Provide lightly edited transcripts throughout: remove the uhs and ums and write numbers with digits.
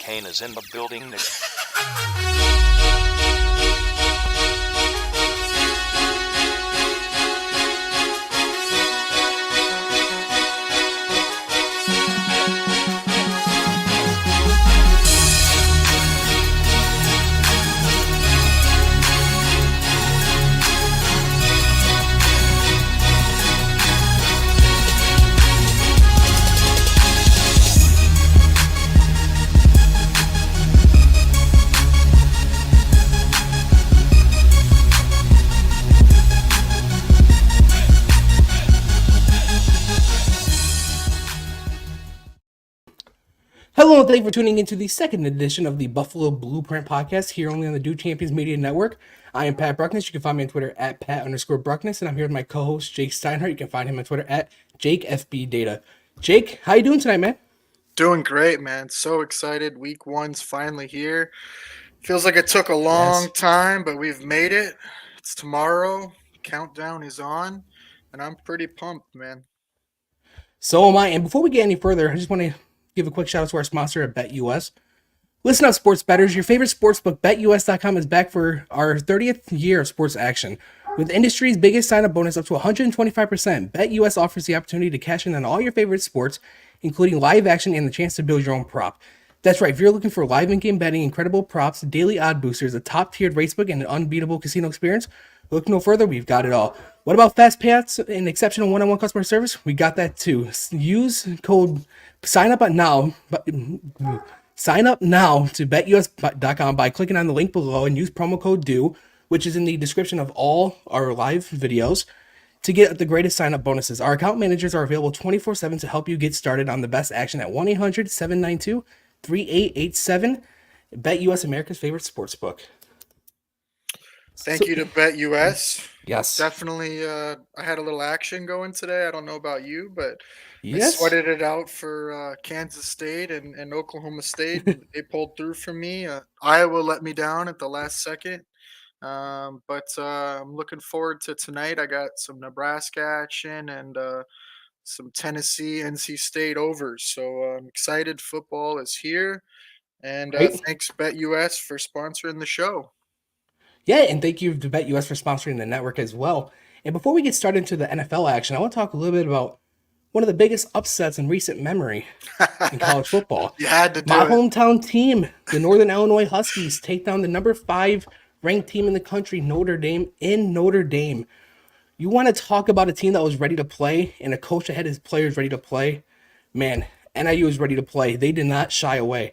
Kane is in the building. Hello, and thank you for tuning into the second edition of the Buffalo Blueprint Podcast here only on the Dude Champions Media Network. I am Pat Bruknis. You can find me on Twitter at Pat_Bruknis, and I'm here with my co-host Jake Steinhart. You can find him on Twitter at JakeFBData. Jake, how you doing tonight, man? Doing great, man. So excited. Week 1's finally here. Feels like it took a long time, but we've made it. It's tomorrow. Countdown is on, and I'm pretty pumped, man. So am I. And before we get any further, I just want to give a quick shout out to our sponsor at BetUS. Listen up, sports bettors. Your favorite sportsbook, BetUS.com, is back for our 30th year of sports action. With the industry's biggest sign-up bonus up to 125%, BetUS offers the opportunity to cash in on all your favorite sports, including live action and the chance to build your own prop. That's right, if you're looking for live in-game betting, incredible props, daily odd boosters, a top-tiered racebook, and an unbeatable casino experience, look no further, we've got it all. What about fast payouts and exceptional one-on-one customer service? We got that too. Use code sign up now to betus.com by clicking on the link below and use promo code DO, which is in the description of all our live videos, to get the greatest sign-up bonuses. Our account managers are available 24/7 to help you get started on the best action at 1-800-792-3887. BetUS, America's favorite sportsbook. Thank you to BetUS. Yes. Definitely, I had a little action going today. I don't know about you, but I Yes. sweated it out for Kansas State and Oklahoma State. They pulled through for me. Iowa let me down at the last second. But I'm looking forward to tonight. I got some Nebraska action and some Tennessee, NC State overs. So I'm excited. Football is here. And Right. thanks, BetUS, for sponsoring the show. Yeah, and thank you to BetUS for sponsoring the network as well. And before we get started into the NFL action, I want to talk a little bit about one of the biggest upsets in recent memory in college football. You had to do My it. hometown team, the Northern Illinois Huskies, take down the number 5 ranked team in the country, Notre Dame, in Notre Dame. You want to talk about a team that was ready to play and a coach that had his players ready to play? Man, NIU was ready to play. They did not shy away.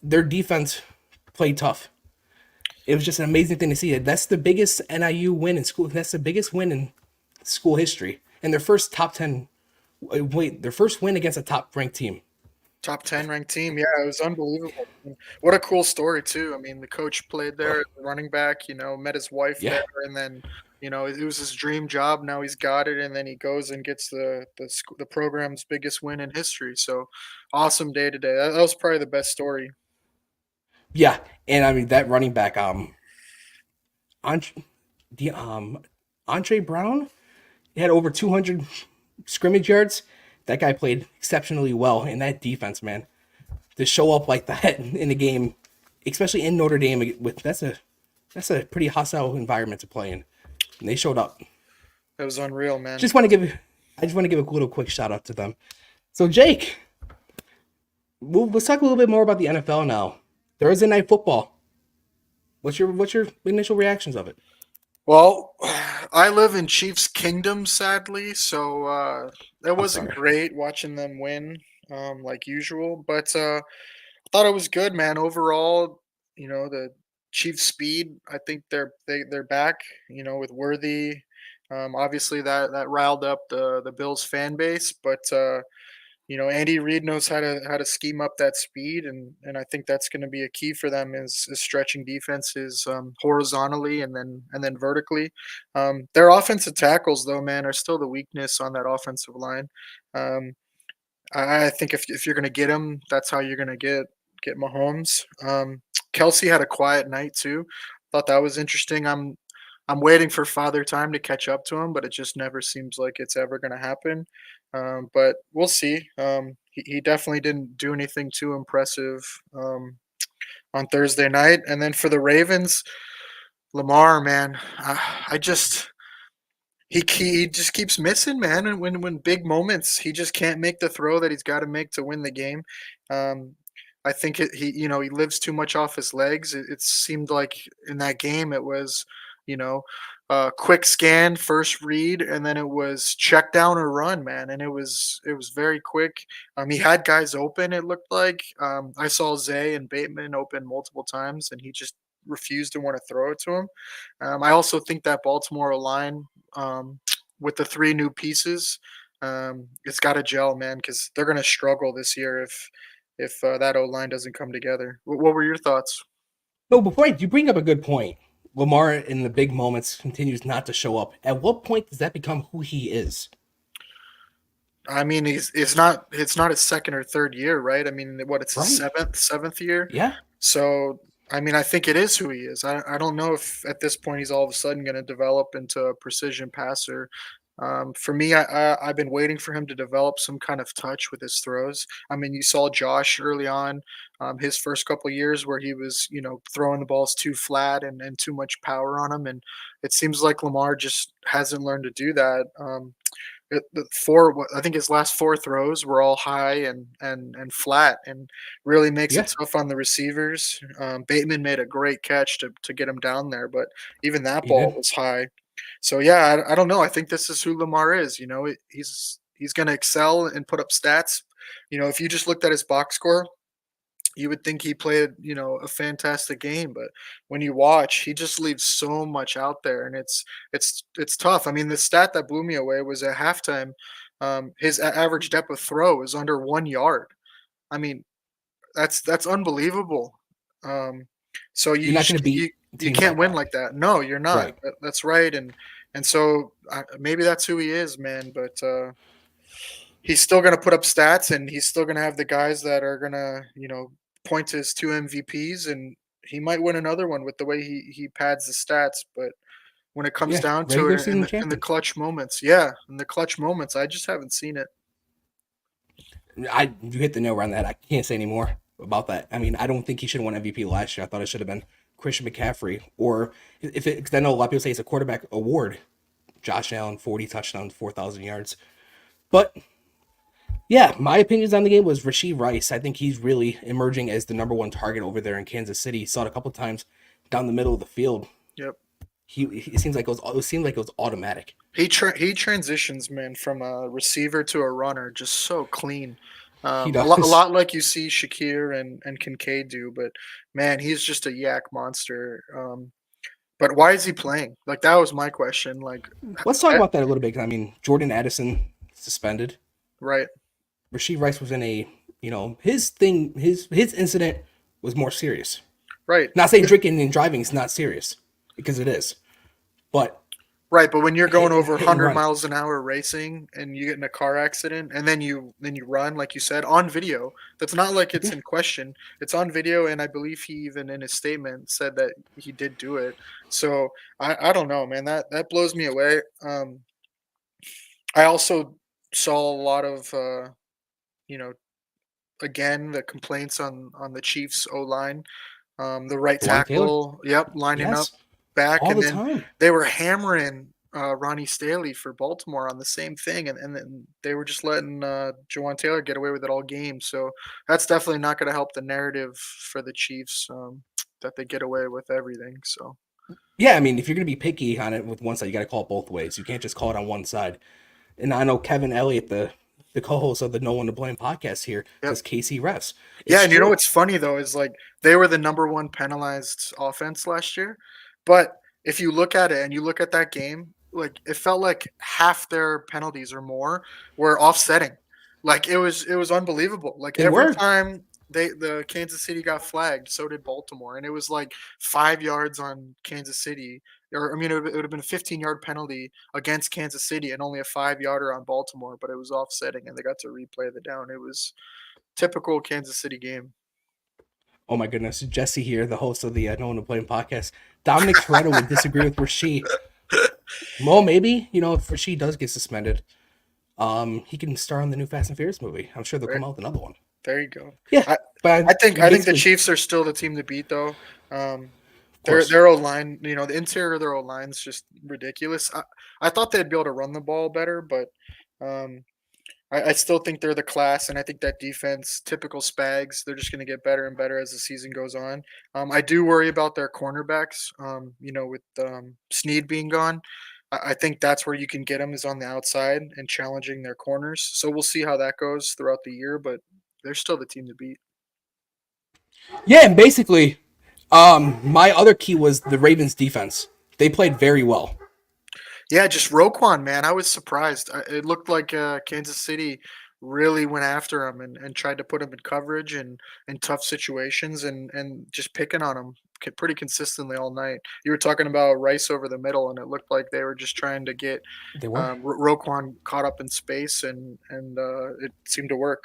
Their defense played tough. It was just an amazing thing to see. That's the biggest NIU win in school. That's the biggest win in school history. And their first their first win against a top ranked team. Top 10 ranked team. Yeah, it was unbelievable. What a cool story, too. I mean, the coach played there, the running back, met his wife Yeah. there, and then, it was his dream job. Now he's got it, and then he goes and gets the program's biggest win in history. So awesome day today. That was probably the best story. Yeah, and I mean that running back, Andre Brown, he had over 200 scrimmage yards. That guy played exceptionally well in that defense, man. To show up like that in the game, especially in Notre Dame, that's a pretty hostile environment to play in, and they showed up. That was unreal, man. I just want to give a little quick shout out to them. So Jake, let's talk a little bit more about the NFL now. Thursday night football. What's your initial reactions of it? Well, I live in Chiefs Kingdom, sadly, so that wasn't great watching them win, like usual. But I thought it was good, man. Overall, the Chiefs' speed. I think they're back. With Worthy. Obviously, that riled up the Bills fan base, but Andy Reid knows how to scheme up that speed, and I think that's going to be a key for them is stretching defenses horizontally and then vertically. Their offensive tackles, though, man, are still the weakness on that offensive line. Um, I think if you're going to get them, that's how you're going to get Mahomes. Kelsey had a quiet night too. Thought that was interesting. I'm waiting for Father Time to catch up to him, but it just never seems like it's ever going to happen. But we'll see. he definitely didn't do anything too impressive on Thursday night. And then for the Ravens, Lamar, man, I just he just keeps missing, man. And when big moments, he just can't make the throw that he's got to make to win the game. Um, I think he lives too much off his legs. It seemed like in that game it was you know quick scan, first read, and then it was check down or run, man. And it was very quick. He had guys open. It looked like I saw Zay and Bateman open multiple times, and he just refused to want to throw it to him. I also think that Baltimore line um, with the three new pieces. It's got to gel, man, because they're going to struggle this year if that O line doesn't come together. What were your thoughts? No, before you bring up a good point. Lamar in the big moments continues not to show up. At what point does that become who he is? I mean, it's not his second or third year, right? I mean, what it's his Right. seventh year. Yeah. So I mean, I think it is who he is. I don't know if at this point he's all of a sudden going to develop into a precision passer. For me, I've been waiting for him to develop some kind of touch with his throws. I mean, you saw Josh early on, his first couple years where he was, throwing the balls too flat and too much power on him, and it seems like Lamar just hasn't learned to do that. I think his last four throws were all high and flat, and really makes Yeah. it tough on the receivers. Bateman made a great catch to get him down there, but even that He ball did. was high. So yeah, I don't know. I think this is who Lamar is. He's going to excel and put up stats. If you just looked at his box score, you would think he played, a fantastic game, but when you watch, he just leaves so much out there, and it's tough. I mean, the stat that blew me away was at halftime, his average depth of throw is under 1 yard. I mean, that's unbelievable. Um, so You're you not going just, to beat you teams can't like win that. like that. No, you're not. Right. That's right, and so maybe that's who he is, man. But he's still going to put up stats, and he's still going to have the guys that are going to, point to his two MVPs, and he might win another one with the way he pads the stats. But when it comes Yeah. down to Regular it in season the champion. clutch moments, yeah, in the clutch moments, I just haven't seen it. You hit the nail around that. I can't say any more about that. I mean, I don't think he should have won MVP last year. I thought it should have been Christian McCaffrey, or if it, because I know a lot of people say it's a quarterback award. Josh Allen, 40 touchdowns, 4,000 yards. But yeah, my opinions on the game was Rasheed Rice. I think he's really emerging as the number one target over there in Kansas City. Saw it a couple times down the middle of the field. Yep. It seems like it seemed like it was automatic. He transitions, man, from a receiver to a runner just so clean. He A does. lot like you see Shakir and Kincaid do, but man, he's just a yak monster. But why is he playing? Like that was my question. Like, Let's talk eh, about that a little bit. I mean, Jordan Addison suspended. right, Rasheed Rice was in a, his thing, his incident was more serious. right. Not saying drinking and driving is not serious, because it is, but Right, but when you're going over hit and 100 run. miles an hour racing and you get in a car accident and then you run like you said on video, that's not like it's Yeah, in question. It's on video, and I believe he even in his statement said that he did do it. So I don't know, man. That blows me away. I also saw a lot of you know again the complaints on the Chiefs O line. The right Juwan Taylor. tackle, yep, lining up Yes, back, all and the then time. they were hammering Ronnie Staley for Baltimore on the same thing, and then they were just letting Jawan Taylor get away with it all game. So that's definitely not going to help the narrative for the Chiefs, that they get away with everything. So Yeah, I mean, if you're gonna be picky on it with one side, you got to call it both ways. You can't just call it on one side. And I know Kevin Elliott, the co-host of the No One to Blame podcast here, yep. says KC refs. Yeah, It's and you know true. what's funny though is like they were the number one penalized offense last year, but if you look at it and you look at that game, like it felt like half their penalties or more were offsetting. Like it was unbelievable. Like They every were. time the Kansas City got flagged, so did Baltimore, and it was like 5 yards on Kansas City, or I mean it would have been a 15-yard penalty against Kansas City and only a 5 yarder on Baltimore, but it was offsetting and they got to replay the down. It was typical Kansas City game. Oh my goodness, Jesse here, the host of the No One to Blame podcast. Dominic Toretto would disagree with Rasheed. Well, maybe if Rasheed does get suspended. He can star in the new Fast and Furious movie. I'm sure they'll There, come out with another one. there you go. Yeah, I but I think the basically, Chiefs are still the team to beat though. Um, of course, their O line, the interior of their O line is just ridiculous. I thought they'd be able to run the ball better, but um, I still think they're the class, and I think that defense, typical Spags, they're just going to get better and better as the season goes on. I do worry about their cornerbacks. With Snead being gone, I think that's where you can get them is on the outside and challenging their corners. So we'll see how that goes throughout the year, but they're still the team to beat. yeah, and basically, my other key was the Ravens defense. They played very well. Yeah, just Roquan, man. I was surprised. It looked like Kansas City really went after him and tried to put him in coverage and in tough situations and just picking on him pretty consistently all night. You were talking about Rice over the middle, and it looked like they were just trying to get They were. Roquan caught up in space, and it seemed to work.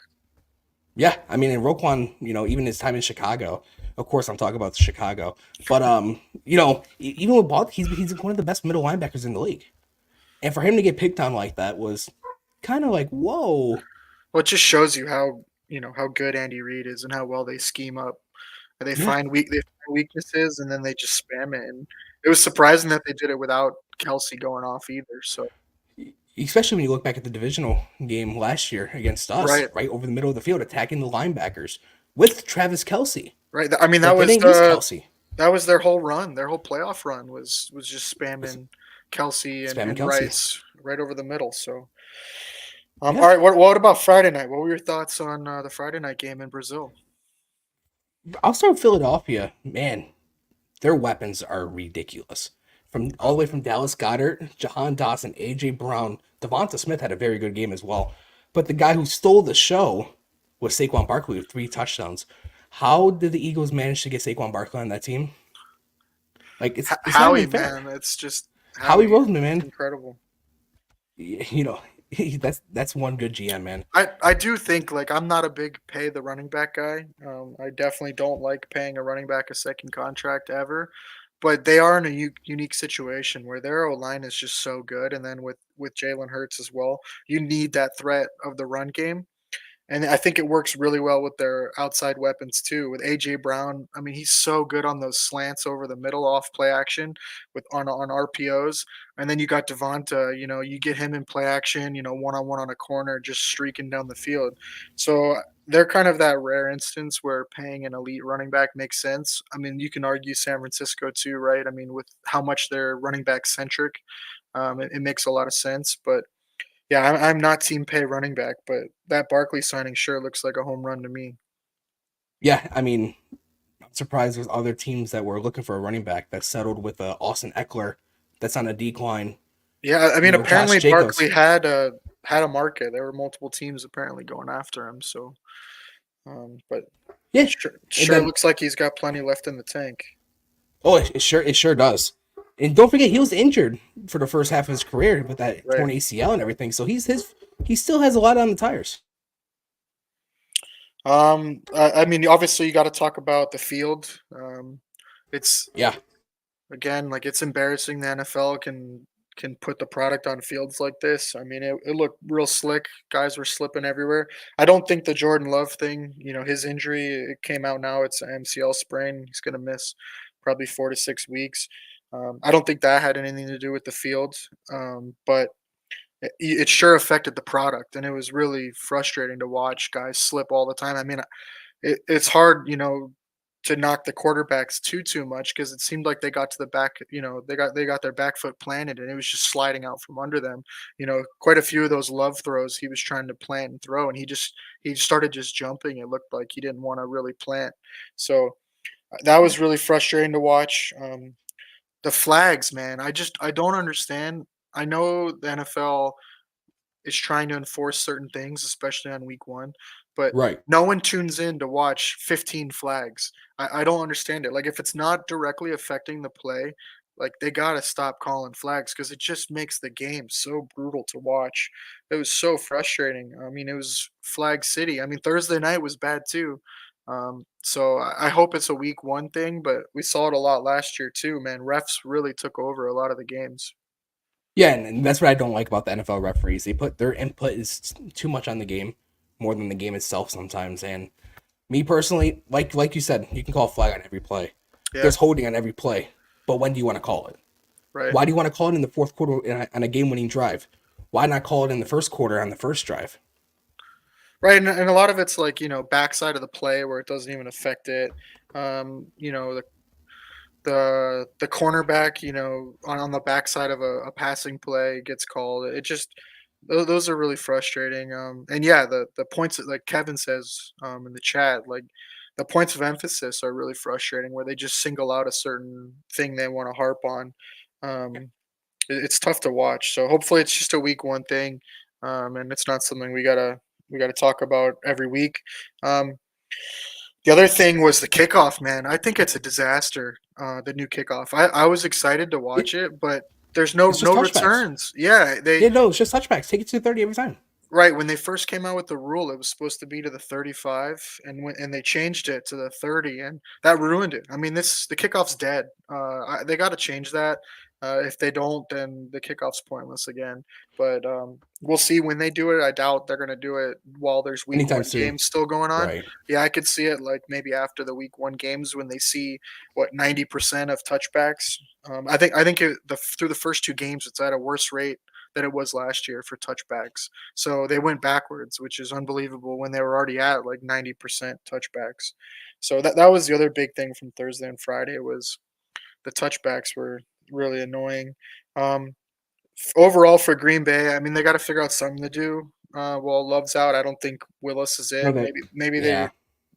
Yeah, I mean, and Roquan, even his time in Chicago. Of course, I'm talking about Chicago, but even with Ball, he's one of the best middle linebackers in the league, and for him to get picked on like that was kind of like, whoa. Well, it just shows you how good Andy Reid is and how well they scheme up. Yeah, They find weaknesses and then they just spam it, and it was surprising that they did it without Kelsey going off either, so especially when you look back at the divisional game last year against us, right, right over the middle of the field, attacking the linebackers with Travis Kelsey. right, I mean, Like they didn't use Kelsey, that was their whole run, their whole playoff run was just was spamming Kelsey spamming and Kelsey. Rice right over the middle, so, Yeah. alright, what about Friday night? What were your thoughts on, the Friday night game in Brazil? I'll start with Philadelphia. Man, their weapons are ridiculous. From all the way from Dallas Goddard, Jahan Dawson, AJ Brown, Devonta Smith had a very good game as well. But the guy who stole the show was Saquon Barkley with 3 touchdowns. How did the Eagles manage to get Saquon Barkley on that team? Like it's not Howie, even fair. man, it's just Howie Howie, Roseman, it's man, incredible. you know, that's one good GM, man. I do think like I'm not a big pay the running back guy. I definitely don't like paying a running back a second contract ever, but they are in a unique situation where their O line is just so good, and then with Jalen Hurts as well, you need that threat of the run game. And I think it works really well with their outside weapons too. With AJ Brown, I mean, he's so good on those slants over the middle off play action with on RPOs. And then you got Devonta, you get him in play action, one on one on a corner, just streaking down the field. So they're kind of that rare instance where paying an elite running back makes sense. I mean, you can argue San Francisco too, right? I mean, with how much they're running back centric, it makes a lot of sense. But yeah, I'm not team pay running back, but that Barkley signing sure looks like a home run to me. Yeah, I mean, I'm surprised there's other teams that were looking for a running back that settled with Austin Eckler that's on a decline. Yeah, I mean, Josh apparently Jacobs. Barkley had a market. There were multiple teams apparently going after him. So, but Yeah, and sure then looks like he's got plenty left in the tank. it sure does. And don't forget he was injured for the first half of his career with that Right. torn ACL and everything. So he still has a lot on the tires. I mean, obviously you got to talk about the field. It's Yeah, Again, like, it's embarrassing the NFL can put the product on fields like this. I mean, it looked real slick. Guys were slipping everywhere. I don't think the Jordan Love thing, his injury, it came out now. It's an MCL sprain. He's going to miss probably 4 to 6 weeks. I don't think that had anything to do with the field, but it sure affected the product, and it was really frustrating to watch guys slip all the time. I mean, it's hard, to knock the quarterbacks too much because it seemed like they got to the back, they got their back foot planted and it was just sliding out from under them. Quite a few of those love throws he was trying to plant and throw, and he started just jumping. It looked like he didn't want to really plant. So that was really frustrating to watch. The flags, man, I don't understand. I know the NFL is trying to enforce certain things, especially on week one, but right. no one tunes in to watch 15 flags. I don't understand it. Like, if it's not directly affecting the play, like, they gotta stop calling flags because it just makes the game so brutal to watch. It was so frustrating. I mean, it was flag city. I mean, Thursday night was bad too. So I hope it's a week one thing, but we saw it a lot last year too, man. Refs really took over a lot of the games. Yeah, and that's what I don't like about the NFL referees. They put their input is too much on the game, more than the game itself sometimes. And me personally, like you said, you can call a flag on every play. Yeah, There's holding on every play, but when do you want to call it? right. Why do you want to call it in the fourth quarter on a game-winning drive? Why not call it in the first quarter on the first drive? Right, and a lot of it's like, backside of the play where it doesn't even affect it. The cornerback, on the backside of a passing play gets called. It just those are really frustrating. And yeah, the points that, like Kevin says in the chat, like the points of emphasis are really frustrating where they just single out a certain thing they want to harp on. Um, it's tough to watch. So hopefully it's just a week one thing, and it's not something we gotta talk about every week. Um, the other thing was the kickoff, man. I think it's a disaster. The new kickoff. I was excited to watch It, it, but there's no it's just no touchbacks. returns. Yeah, they Yeah, no, it's just touchbacks. Take it to 30 every time. right when they first came out with the rule, it was supposed to be to the 35, and they changed it to the 30, and that ruined it. I mean, the kickoff's dead. They got to change that. If they don't, then the kickoff's pointless again. But we'll see when they do it. I doubt they're going to do it while there's week Anytime one soon. games still going on. Right. Yeah, I could see it like maybe after the week one games when they see what 90% of touchbacks. I think through the first two games, it's at a worse rate than it was last year for touchbacks. So they went backwards, which is unbelievable when they were already at like 90% touchbacks. So that was the other big thing from Thursday and Friday was the touchbacks were really annoying. Um, Overall for Green Bay, I mean they got to figure out something to do. While Love's out, I don't think Willis is No, it. that, Maybe yeah.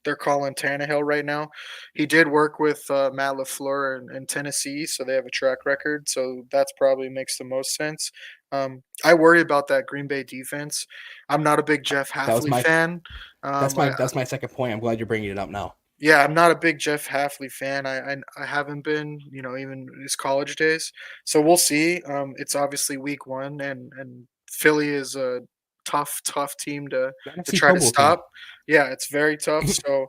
they're calling Tannehill right now. He did work with Matt Lafleur in Tennessee, so they have a track record. So that's probably makes the most sense. I worry about that Green Bay defense. I'm not a big Jeff That was Halfley my fan. I that's my second point. I'm glad you're bringing it up now. Yeah, I'm not a big Jeff Halfley fan. I haven't been, even his college days. So we'll see. It's obviously week one, and Philly is a tough team The to NFC try Pro to Bowl team. stop. Yeah, it's very tough. So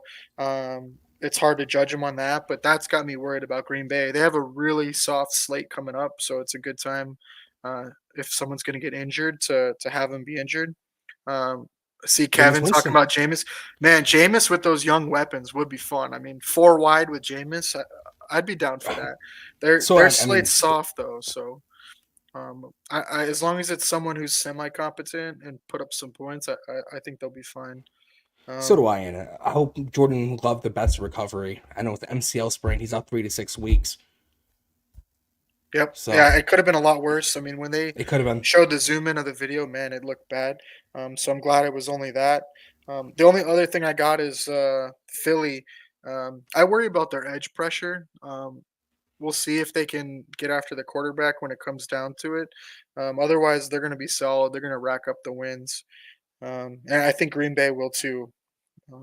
it's hard to judge them on that. But that's got me worried about Green Bay. They have a really soft slate coming up, so it's a good time if someone's going to get injured to have them be injured. Um, See Jameis Kevin talking Winston. about Jameis. Man, Jameis with those young weapons would be fun. I mean, four wide with Jameis, I'd be down for that. So Their I mean, slate's soft though, so as long as it's someone who's semi competent and put up some points, I think they'll be fine. so do Um, I. And I hope Jordan loved the best recovery. I know with the MCL sprain, he's out 3 to 6 weeks. yep, So yeah, it could have been a lot worse. I mean, when they it could have been. showed the zoom in of the video, man, it looked bad. So I'm glad it was only that. The only other thing I got is Philly. I worry about their edge pressure. We'll see if they can get after the quarterback when it comes down to it. Otherwise, they're going to be solid. They're going to rack up the wins, and I think Green Bay will too.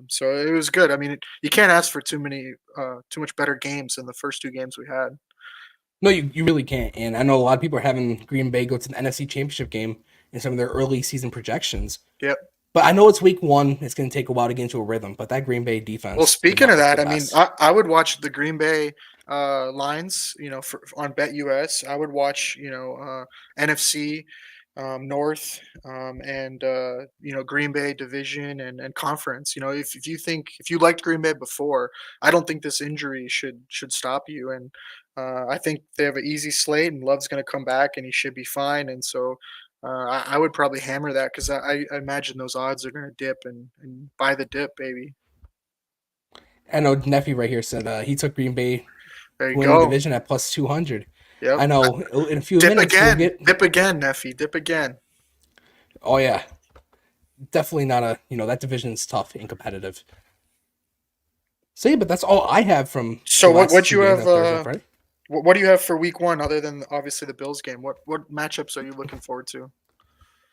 So it was good. I mean, you can't ask for too much better games than the first two games we had. No, you really can't. And I know a lot of people are having Green Bay go to the NFC Championship game in some of their early season projections. Yep. But I know it's week one. It's going to take a while to get into a rhythm. But that Green Bay Well, defense would speaking not of look the that, I mean, best. I would watch the Green Bay lines, on BetUS. I would watch, NFC North and Green Bay division and conference. If you liked Green Bay before, I don't think this injury should stop you. And I think they have an easy slate, and Love's going to come back, and he should be fine. And so I would probably hammer that because I imagine those odds are going to dip and buy the dip, baby. I know Neffy right here said he took Green Bay There you to win the go. division at plus 200. Yep. I know in a few Dip minutes we'll again. get. Dip again, Neffy. Dip again. Oh, yeah. Definitely not a. That division's tough and competitive. So, yeah, but that's all I have from So the what last what two you games have on Thursday and Friday. what do you have for week one other than obviously the Bills game? What matchups are you looking forward to?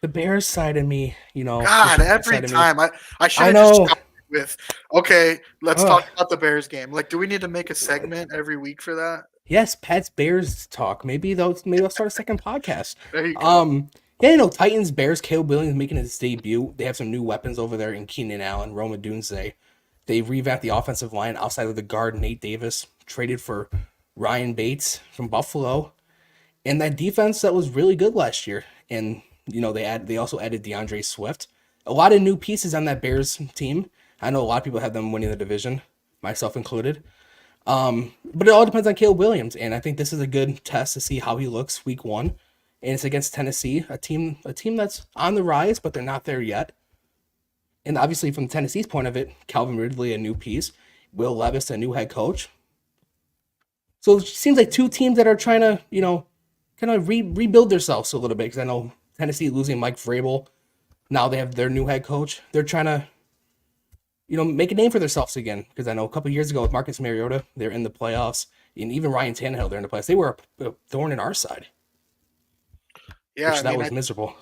The Bears side of me, the God, Chiefs every side of me. time I should I have just know. started with okay, let's Ugh. talk about the Bears game. Like, do we need to make a segment every week for that? Yes, Pat's Bears talk. Maybe they'll start a second podcast. There you go. Um, yeah, Titans Bears. Caleb Williams making his debut. They have some new weapons over there in Keenan Allen, Roma Dunze. They revamped the offensive line outside of the guard Nate Davis, traded for Ryan Bates from Buffalo, And that defense that was really good last year. And they also added DeAndre Swift. A lot of new pieces on that Bears team. I know a lot of people have them winning the division, myself included. But it all depends on Caleb Williams, and I think this is a good test to see how he looks week one. And it's against Tennessee, a team that's on the rise, but they're not there yet. And obviously, from Tennessee's point of it, Calvin Ridley, a new piece, Will Levis, a new head coach. So it seems like two teams that are trying to, kind of rebuild themselves a little bit. Because I know Tennessee losing Mike Vrabel, now they have their new head coach. They're trying to, make a name for themselves again. Because I know a couple years ago with Marcus Mariota, they're in the playoffs, and even Ryan Tannehill, they're in the playoffs. They were a thorn in our side, Yeah, which I that mean, was miserable.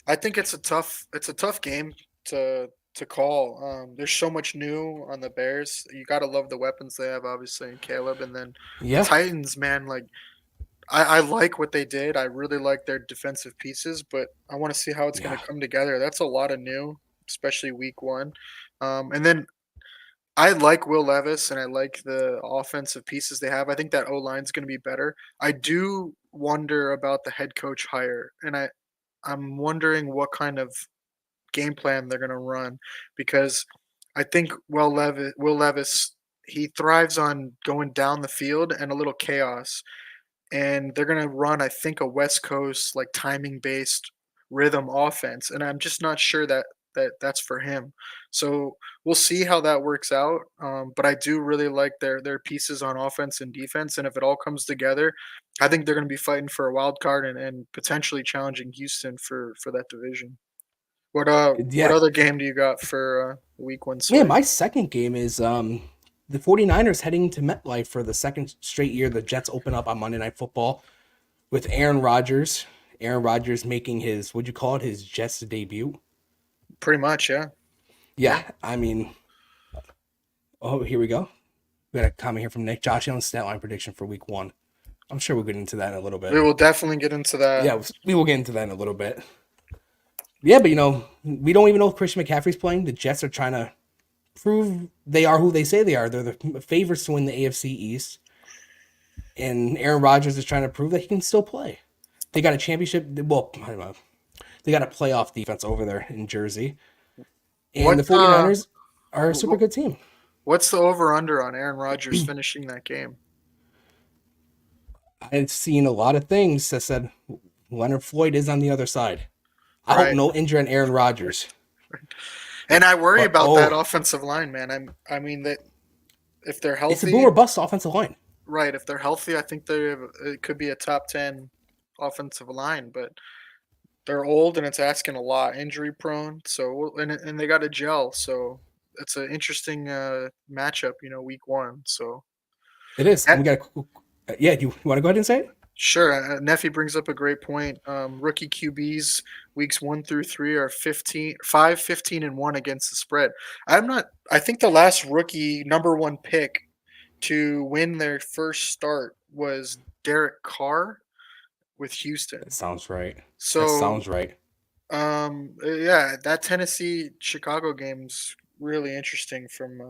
I think it's a tough game to call. There's so much new on the Bears. You got to love the weapons they have, obviously, and Caleb, and then the Yeah, Titans, man. Like I like what they did. I really like their defensive pieces, but I want to see how it's going yeah, to come together. That's a lot of new, especially week one. And then I like Will Levis and I like the offensive pieces they have. I think that O line's going to be better. I do wonder about the head coach hire, and I'm wondering what kind of game plan they're going to run because I think Will Levis, he thrives on going down the field and a little chaos, and they're going to run, I think, a West Coast like timing based rhythm offense, and I'm just not sure that's for him. So we'll see how that works out. But I do really like their pieces on offense and defense, and if it all comes together, I think they're going to be fighting for a wild card and potentially challenging Houston for that division. What yeah. other game do you got for week one Man, slate? my second game is the 49ers heading to MetLife for the second straight year. The Jets open up on Monday Night Football with Aaron Rodgers. Aaron Rodgers making his, what'd you call it, his Jets debut. Pretty much, yeah. Yeah, I mean, oh, here we go. We got a comment here from Nick. Josh Allen's stat line prediction for week one. I'm sure we'll get into that in a little We bit. will definitely get into that. Yeah, we will get into that in a little bit. Yeah, but we don't even know if Christian McCaffrey's playing. The Jets are trying to prove they are who they say they are. They're the favorites to win the AFC East. And Aaron Rodgers is trying to prove that he can still play. They got a championship. Well, I don't know. They got a playoff defense over there in Jersey. And What the 49ers are a super good team. what's the over under on Aaron Rodgers finishing that game? I've seen a lot of things that said Leonard Floyd is on the other side. I hope Right. no injury on Aaron Rodgers. And I worry But about that offensive line, man. I mean that if they're it's a boomer healthy, bust offensive line. right? If they're healthy, I think it could be a top 10 offensive line, but they're old and it's asking a lot, injury prone. So and they got to gel. So it's an interesting matchup, week one. So It is. And we got yeah, you want to go ahead and say it? sure. Neffy brings up a great point. Rookie QBs weeks 1 through 3 are 5, 15, and 1 against the spread. I think the last rookie number one pick to win their first start was Derek Carr with That Houston. sounds right. That So, sounds right. yeah, that Tennessee Chicago game's really interesting from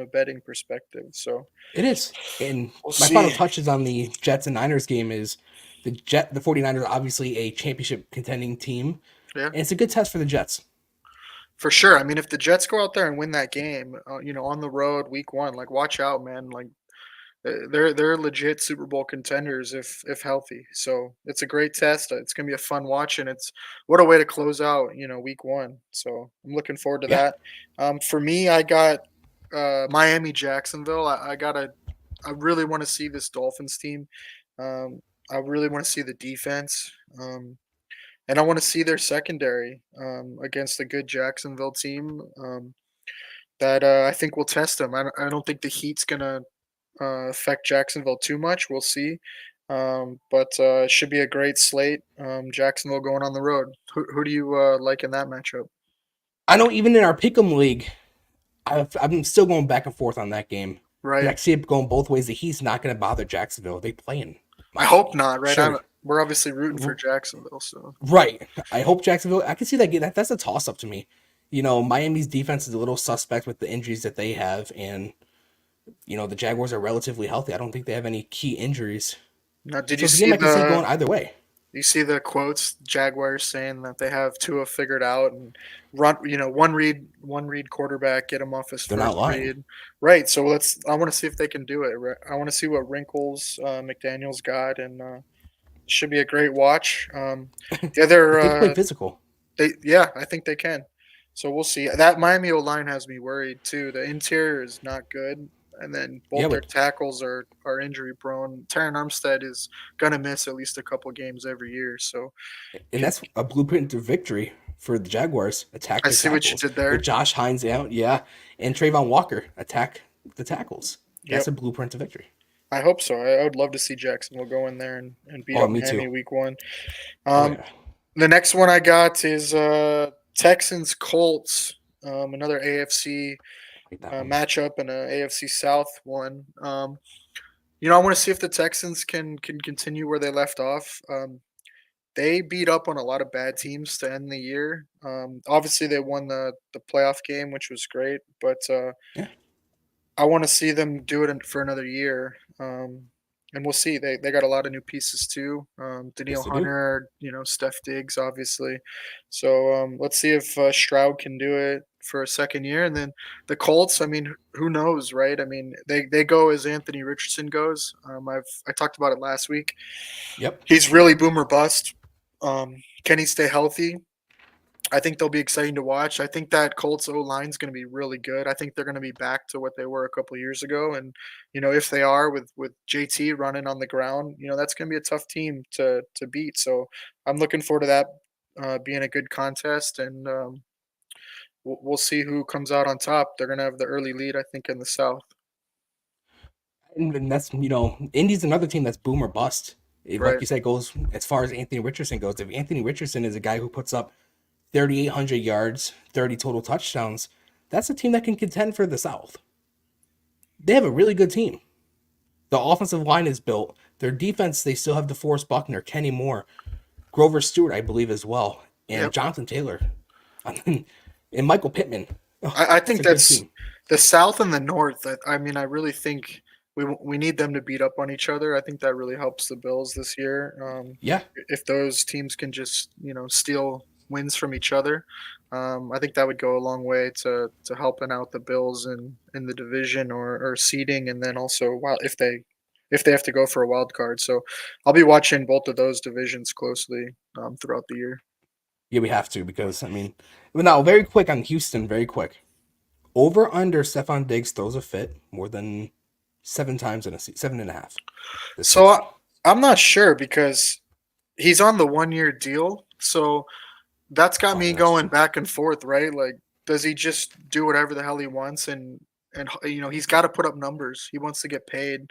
a betting perspective. So It is. And we'll my final see. touches on the Jets and Niners game is the 49ers are obviously a championship contending team. Yeah. And it's a good test for the Jets. For sure. I mean, if the Jets go out there and win that game, on the road, week one, like watch out, man. Like they're legit Super Bowl contenders if healthy. So it's a great test. It's gonna be a fun watch, and it's what a way to close out, week one. So I'm looking forward to Yeah. that. For me, I got Miami Jacksonville. I really want to see this Dolphins team. I really want to see the defense. And I want to see their secondary against a good Jacksonville team that I think will test them. I don't think the Heat's gonna affect Jacksonville too much. We'll see, but it should be a great slate. Jacksonville going on the road. Who do you like in that matchup? I know even in our Pick'em League, I'm still going back and forth on that game. Because Right. I see it going both ways. The Heat's not going to bother Jacksonville. They play in I Miami. hope not. Right. Sure. We're obviously rooting for Jacksonville. So Right. I hope Jacksonville. I can see that. That's a toss up to me. Miami's defense is a little suspect with the injuries that they have, and the Jaguars are relatively healthy. I don't think they have any key injuries. Now, did So you it's a game see I can see going either way. the quotes Jaguars saying that they have Tua figured out and run, one read quarterback, get him off his They're not first lying. read. Right. So I want to see if they can do it. I want to see what wrinkles McDaniel's got, and should be a great watch. The But other, they play physical. yeah, I think they can. So we'll see. That Miami O line has me worried too. The interior is not good, and then Yeah, both their but tackles are injury prone. Terran Armstead is gonna miss at least a couple games every year. So and can, that's a blueprint to victory for the Jaguars. Attack I their see what you tackles did with there. Josh Hines out, yeah, and Trayvon Walker attack the tackles. That's Yep, a blueprint to victory. I hope so. I would love to see Jacksonville go in there and beat Oh, up me too. Miami week one. Oh Um, yeah, the next one I got is Texans Colts. Another AFC like that one. matchup and a AFC South one. I want to see if the Texans can continue where they left off. They beat up on a lot of bad teams to end the year. Obviously, they won the playoff game, which was great, but Yeah, I want to see them do it for another year. And we'll see. They got a lot of new pieces too. yes Daniil they do. Hunter, Steph Diggs, obviously. So let's see if Stroud can do it for a second year. And then the Colts. I mean, who knows, right? I mean, they go as Anthony Richardson goes. I talked about it last week. Yep. He's really boomer bust. Can he stay healthy? I think they'll be exciting to watch. I think that Colts O line is going to be really good. I think they're going to be back to what they were a couple of years ago, and if they are with JT running on the ground, that's going to be a tough team to beat. So I'm looking forward to that being a good contest, and we'll see who comes out on top. They're going to have the early lead, I think, in the South. And that's Indy's another team that's boom or bust. It, like Right. you said, goes as far as Anthony Richardson goes. If Anthony Richardson is a guy who puts up 3,800 yards, 30 total touchdowns, that's a team that can contend for the South. They have a really good team. The offensive line is built. Their defense, they still have DeForest Buckner, Kenny Moore, Grover Stewart, I believe, as well, and Yep. Jonathan Taylor, I mean, and Michael Pittman. Oh, I that's think a good that's team. the South and the North. I mean, I really think we need them to beat up on each other. I think that really helps the Bills this year. Yeah, If those teams can just steal wins from each other, I think that would go a long way to helping out the Bills in the division or seeding, and then also if they have to go for a wild card. So I'll be watching both of those divisions closely throughout the year. yeah, we have to because well, now very quick on Houston, very quick. Over under Stephon Diggs throws a fit more than 7 times in a 7.5 this So season. I'm not sure because he's on the 1 year deal. So that's got Oh, me that's going true. back and forth, right? Like, does he just do whatever the hell he wants, and he's got to put up numbers. He wants to get paid.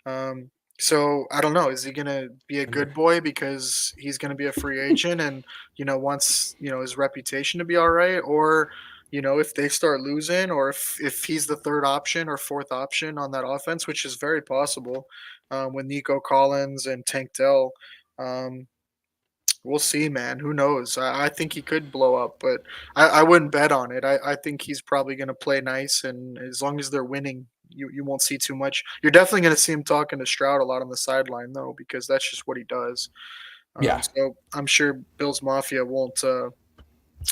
Um, so I don't know. Is he gonna be a Under. good boy because he's gonna be a free agent and wants his reputation to be all right, or if they start losing, or if he's the third option or fourth option on that offense, which is very possible, with Nico Collins and Tank Dell. Um, We'll see, man. Who knows? I think he could blow up, but I wouldn't bet on it. I think he's probably going to play nice, and as long as they're winning, you won't see too much. You're definitely going to see him talking to Stroud a lot on the sideline, though, because that's just what he does. Yeah. So I'm sure Bills Mafia won't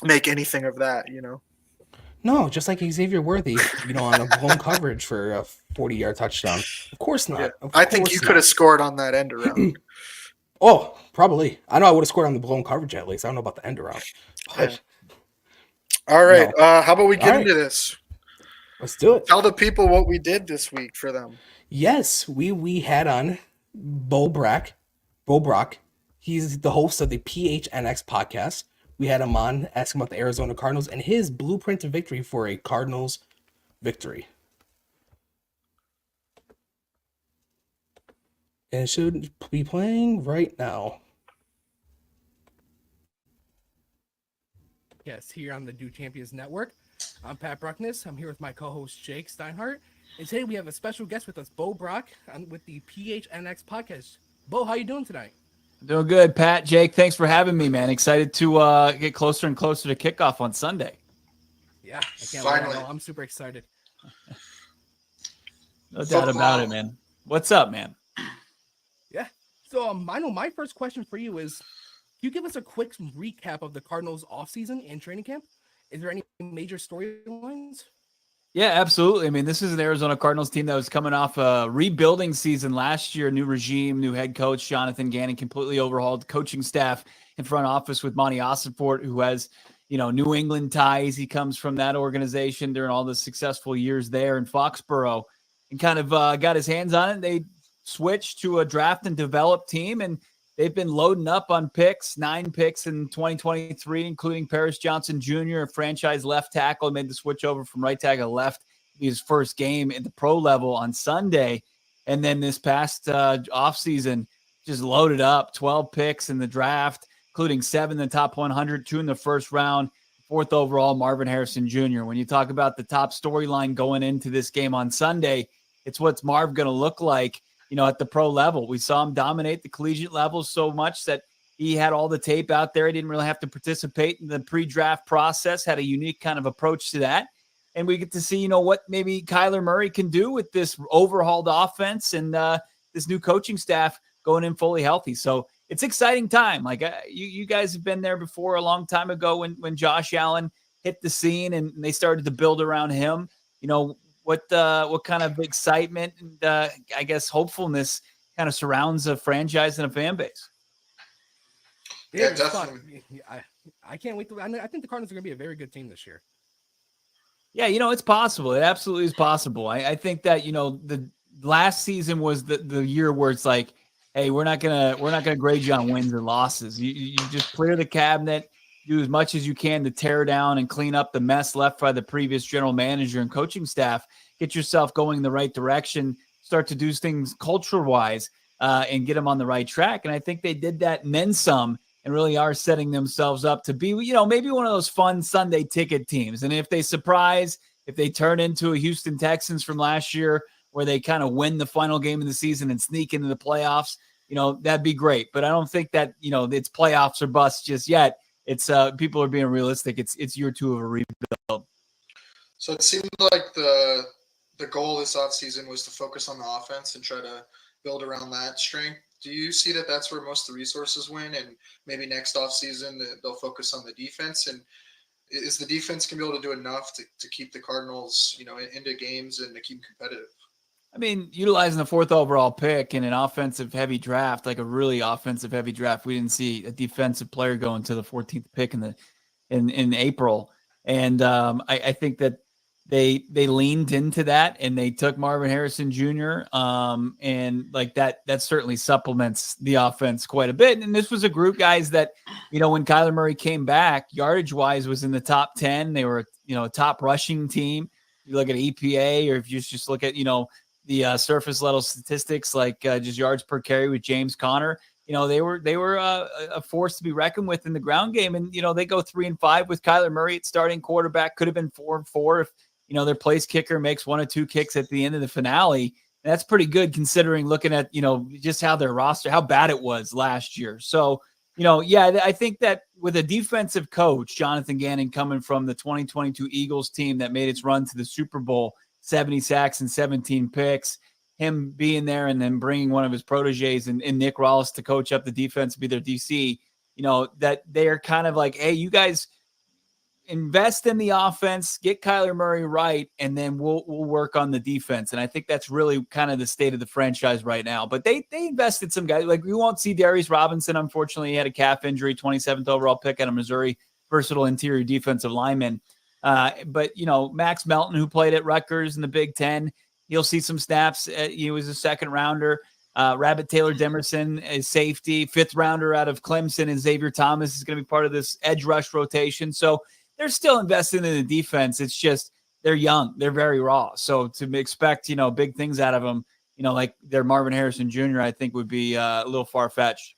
make anything of that. No, just like Xavier Worthy, on a blown coverage for a 40-yard touchdown. Of course Yeah, not. Of I think you course could have not. scored on that end around. Oh, probably. I know I would have scored on the blown coverage at least. I don't know about the end around. Yeah. But All right. no. How about we All get right. into this? Let's do it. Tell the people what we did this week for them. Yes, we had on Bo Brock. He's the host of the PHNX podcast. We had him on asking about the Arizona Cardinals and his blueprint to victory for a Cardinals victory. And it should be playing right now. Yes, here on the Do Champions Network. I'm Pat Bruknis. I'm here with my co-host Jake Steinhart. And today we have a special guest with us, Bo Brock, with the PHNX podcast. Bo, how you doing tonight? Doing good, Pat. Jake, thanks for having me, man. Excited to get closer and closer to kickoff on Sunday. Yeah, I can't Finally. wait. I'm super excited. No doubt about it, man. What's up, man? Yeah. So, I know my first question for you is, can you give us a quick recap of the Cardinals' offseason and training camp? Is there any major storylines? Yeah, absolutely. I mean, this is an Arizona Cardinals team that was coming off a rebuilding season last year, new regime, new head coach, Jonathan Gannon, completely overhauled coaching staff in front office with Monty Ossenfort, who has, New England ties. He comes from that organization during all the successful years there in Foxborough and kind of got his hands on it. They switched to a draft and develop team, and they've been loading up on picks, 9 picks in 2023, including Paris Johnson Jr., a franchise left tackle, made the switch over from right tackle to left, his first game at the pro level on Sunday. And then this past offseason, just loaded up 12 picks in the draft, including 7 in the top 100, 2 in the first round, 4th overall, Marvin Harrison Jr. When you talk about the top storyline going into this game on Sunday, it's what's Marv going to look like at the pro level. We saw him dominate the collegiate level so much that he had all the tape out there. He didn't really have to participate in the pre-draft process, had a unique kind of approach to that. And we get to see, what maybe Kyler Murray can do with this overhauled offense and this new coaching staff going in fully healthy. So it's exciting time. Like you guys have been there before a long time ago when Josh Allen hit the scene and they started to build around him. What kind of excitement and I guess hopefulness kind of surrounds a franchise and a fan base? Yeah, definitely. I can't wait I think the Cardinals are going to be a very good team this year. Yeah, it's possible. It absolutely is possible. I think that the last season was the year where it's like, hey, we're not gonna grade you on wins and losses. You just clear the cabinet, do as much as you can to tear down and clean up the mess left by the previous general manager and coaching staff. Get yourself going in the right direction, start to do things culture-wise, and get them on the right track. And I think they did that and then some, and really are setting themselves up to be, maybe one of those fun Sunday ticket teams. And if they surprise, if they turn into a Houston Texans from last year where they kind of win the final game of the season and sneak into the playoffs, that'd be great. But I don't think that, it's playoffs or bust just yet. It's people are being realistic. It's year 2 of a rebuild. So it seemed like the goal this offseason was to focus on the offense and try to build around that strength. Do you see that that's where most of the resources went, and maybe next offseason they'll focus on the defense? And is the defense going to be able to do enough to keep the Cardinals, into games and to keep them competitive? I mean, utilizing the 4th overall pick in an offensive heavy draft, like a really offensive heavy draft, we didn't see a defensive player going to the 14th pick in April. And I think that they leaned into that and they took Marvin Harrison Jr. And like that certainly supplements the offense quite a bit. And this was a group, guys, that, when Kyler Murray came back, yardage wise was in the top 10. They were, a top rushing team. You look at EPA, or if you just look at, the surface level statistics, like just yards per carry with James Conner, they were a force to be reckoned with in the ground game. And, they go 3-5 with Kyler Murray at starting quarterback. Could have been 4-4 if, their place kicker makes 1 or 2 kicks at the end of the finale. And that's pretty good considering looking at, just how their roster, how bad it was last year. So, I think that with a defensive coach, Jonathan Gannon, coming from the 2022 Eagles team that made its run to the Super Bowl, 70 sacks and 17 picks, him being there and then bringing one of his proteges and Nick Rollis to coach up the defense, be their DC, that they are kind of like, hey, you guys invest in the offense, get Kyler Murray right, and then we'll work on the defense. And I think that's really kind of the state of the franchise right now. But they invested some guys. Like, we won't see Darius Robinson. Unfortunately, he had a calf injury, 27th overall pick out of Missouri, versatile interior defensive lineman. But, Max Melton, who played at Rutgers in the Big Ten, you'll see some snaps. He was a 2nd rounder. Rabbit Taylor Demerson is safety, 5th rounder out of Clemson, and Xavier Thomas is going to be part of this edge rush rotation. So they're still investing in the defense. It's just they're young. They're very raw. So to expect, big things out of them, like their Marvin Harrison Jr., I think would be a little far-fetched.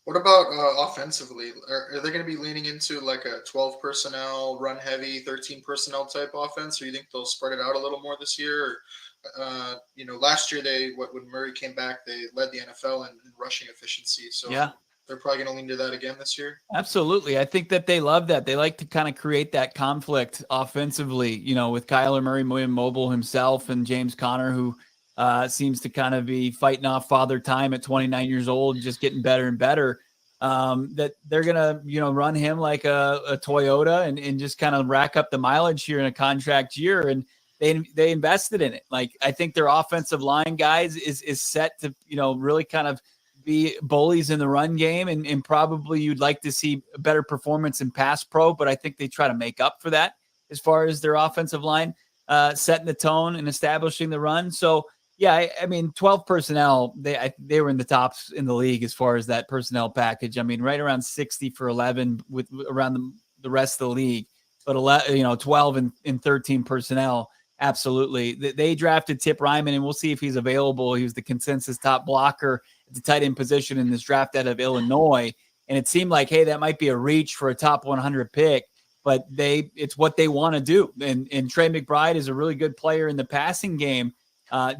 What about offensively? Are they going to be leaning into like a 12 personnel, run heavy, 13 personnel type offense, or you think they'll spread it out a little more this year? Or, last year when Murray came back, they led the NFL in rushing efficiency. So yeah, they're probably going to lean to that again this year. Absolutely. I think that they love that. They like to kind of create that conflict offensively, with Kyler Murray, William Mobile himself, and James Conner, who seems to kind of be fighting off father time at 29 years old, just getting better and better. That they're gonna, run him like a Toyota and just kind of rack up the mileage here in a contract year. And they invested in it. Like, I think their offensive line guys is set to, really kind of be bullies in the run game, and probably you'd like to see a better performance in pass pro, but I think they try to make up for that as far as their offensive line setting the tone and establishing the run. So yeah, I mean, 12 personnel, they were in the tops in the league as far as that personnel package. I mean, right around 60 for 11 with around the rest of the league, but 12 and 13 personnel. Absolutely. They drafted Tip Ryman, and we'll see if he's available. He was the consensus top blocker at the tight end position in this draft out of Illinois. And it seemed like, hey, that might be a reach for a top 100 pick, but it's what they want to do. And Trey McBride is a really good player in the passing game,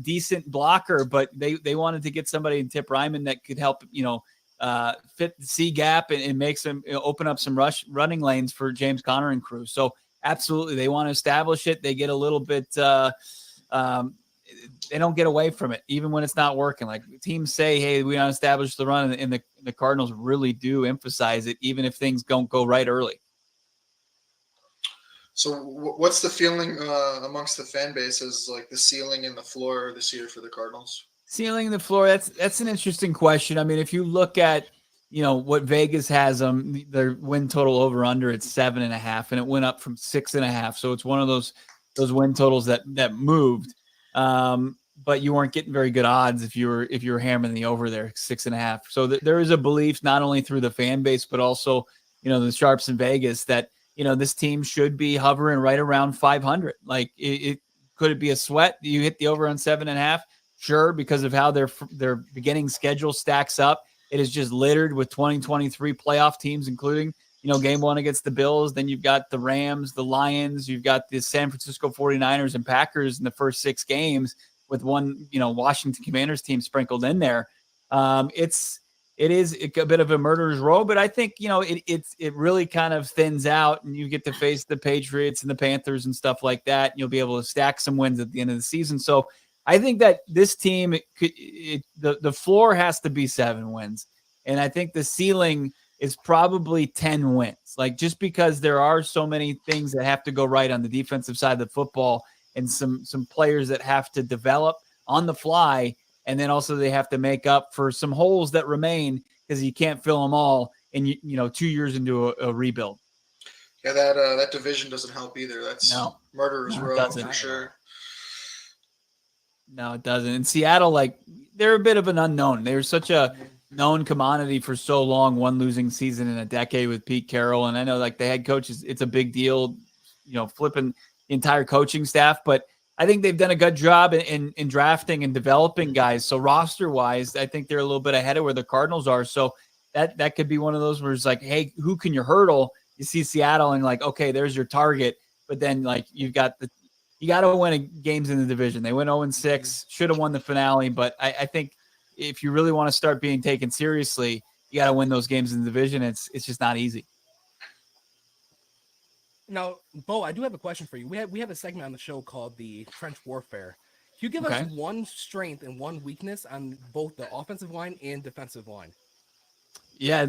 decent blocker, but they wanted to get somebody in Tip Ryman that could help, fit the C gap and make some, open up some running lanes for James Conner and crew. So absolutely, they want to establish it. They get a little bit, they don't get away from it, even when it's not working. Like, teams say, hey, we want to establish the run, and the Cardinals really do emphasize it, even if things don't go right early. So what's the feeling amongst the fan bases, like the ceiling and the floor this year for the Cardinals? Ceiling and the floor, that's an interesting question. I mean, if you look at, what Vegas has them, their win total over under at 7.5, and it went up from 6.5. So it's one of those win totals that moved. But you weren't getting very good odds if you were hammering the over there, 6.5. So there is a belief, not only through the fan base, but also, the sharps in Vegas, that, this team should be hovering right around 500. Like, could it be a sweat? You hit the over on 7.5? Sure, because of how their beginning schedule stacks up. It is just littered with 2023 playoff teams, including, game one against the Bills. Then you've got the Rams, the Lions, you've got the San Francisco 49ers and Packers in the first 6 games, with one, Washington Commanders team sprinkled in there. It is a bit of a murderer's row, but I think, it really kind of thins out, and you get to face the Patriots and the Panthers and stuff like that. And you'll be able to stack some wins at the end of the season. So I think that this team, the floor has to be 7 wins. And I think the ceiling is probably 10 wins. Like, just because there are so many things that have to go right on the defensive side of the football, and some players that have to develop on the fly. And then also they have to make up for some holes that remain, because you can't fill them all in, 2 years into a rebuild. Yeah, that division doesn't help either. That's murderer's row for sure. No, it doesn't. In Seattle, like, they're a bit of an unknown. They're such a known commodity for so long, one losing season in a decade with Pete Carroll. And I know, like, the head coach it's a big deal, flipping the entire coaching staff, but I think they've done a good job in drafting and developing guys. So roster wise, I think they're a little bit ahead of where the Cardinals are. So that could be one of those where it's like, hey, who can you hurdle? You see Seattle and, like, okay, there's your target. But then, like, you got to win games in the division. They went 0-6, should have won the finale. But I think if you really want to start being taken seriously, you got to win those games in the division. It's just not easy. Now, Bo, I do have a question for you. We have a segment on the show called the Trench Warfare. Can you give us one strength and one weakness on both the offensive line and defensive line? Yeah,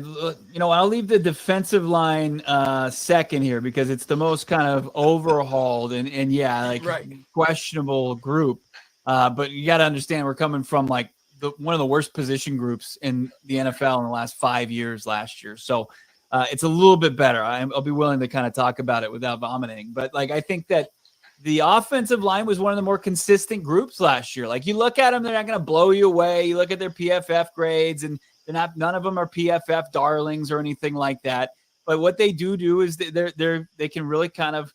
I'll leave the defensive line second here, because it's the most kind of overhauled and questionable group. But you got to understand, we're coming from, like, one of the worst position groups in the NFL in the last 5 years last year. So it's a little bit better. I'll be willing to kind of talk about it without vomiting. But, like, I think that the offensive line was one of the more consistent groups last year. Like, you look at them, they're not going to blow you away. You look at their PFF grades, and none of them are PFF darlings or anything like that. But what they do is they can really kind of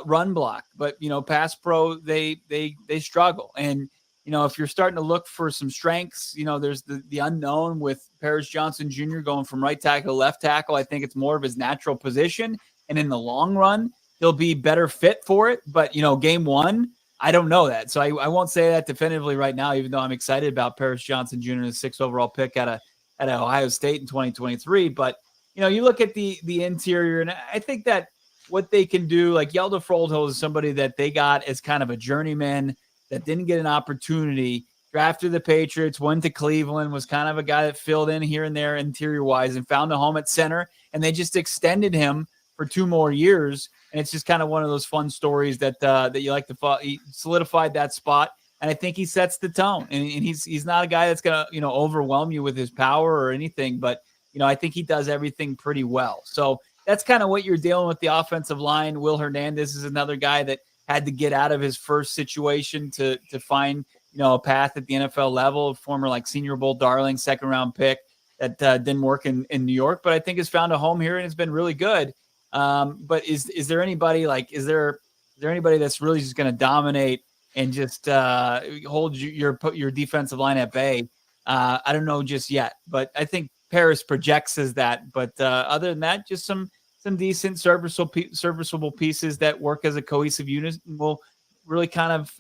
run block. But, pass pro, they struggle. And, if you're starting to look for some strengths, there's the unknown with Paris Johnson Jr. going from right tackle to left tackle. I think it's more of his natural position. And in the long run, he'll be better fit for it. But, game one, I don't know that. So I won't say that definitively right now, even though I'm excited about Paris Johnson Jr., the 6th overall pick at Ohio State in 2023. But, you look at the interior, and I think that what they can do, like, Yelda Froldho is somebody that they got as kind of a journeyman that didn't get an opportunity, drafted the Patriots, went to Cleveland, was kind of a guy that filled in here and there interior wise and found a home at center. And they just extended him for 2 more years. And it's just kind of one of those fun stories that you like to follow. He solidified that spot. And I think he sets the tone. And he's not a guy that's going to, overwhelm you with his power or anything. But, I think he does everything pretty well. So that's kind of what you're dealing with the offensive line. Will Hernandez is another guy that had to get out of his first situation to find, a path at the NFL level. A former Senior Bowl darling, 2nd-round pick that didn't work in New York, but I think has found a home here and has been really good. But is there anybody is there anybody that's really just going to dominate and just hold your defensive line at bay? I don't know just yet, but I think Paris projects as that. But other than that, just some decent serviceable pieces that work as a cohesive unit will really kind of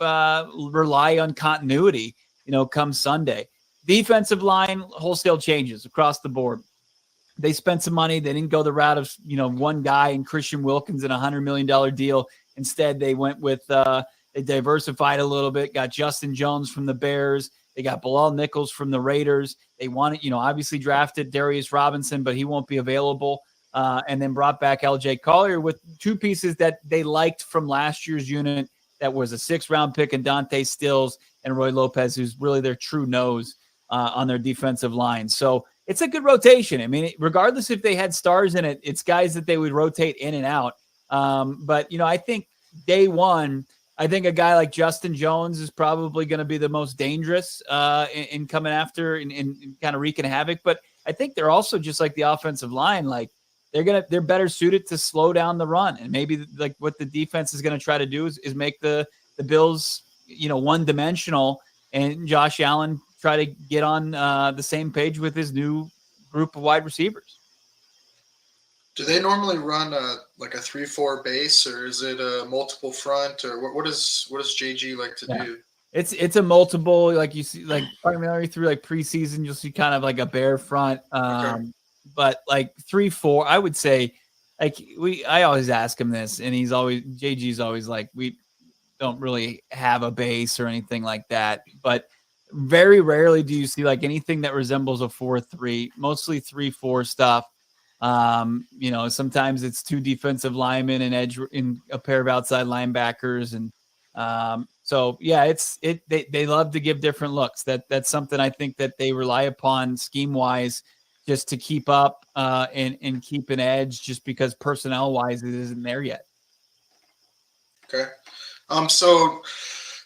rely on continuity, come Sunday. Defensive line, wholesale changes across the board. They spent some money. They didn't go the route of, one guy and Christian Wilkins in a $100 million deal. Instead, they went with, they diversified a little bit, got Justin Jones from the Bears. They got Bilal Nichols from the Raiders. They wanted, obviously drafted Darius Robinson, but he won't be available. And then brought back LJ Collier with 2 pieces that they liked from last year's unit. That was a 6th-round pick and Dante Stills and Roy Lopez, who's really their true nose on their defensive line. So it's a good rotation. I mean, regardless if they had stars in it, it's guys that they would rotate in and out. But, I think day one, I think a guy like Justin Jones is probably going to be the most dangerous in coming after and kind of wreaking havoc. But I think they're also just like the offensive line, they're better suited to slow down the run. And maybe what the defense is going to try to do is make the Bills, one-dimensional, and Josh Allen try to get on the same page with his new group of wide receivers. Do they normally run a 3-4 base, or is it a multiple front, or what does JG like to do? It's a multiple, like you see, primarily through preseason, you'll see kind of a bear front. Okay. But 3-4, I would say, I always ask him this, and JG's always we don't really have a base or anything like that. But very rarely do you see anything that resembles a 4-3, mostly 3-4 stuff. Sometimes it's 2 defensive linemen and edge in a pair of outside linebackers. And so, yeah, they love to give different looks. That's something I think that they rely upon scheme wise, just to keep up and keep an edge, just because personnel wise, it isn't there yet. Okay. So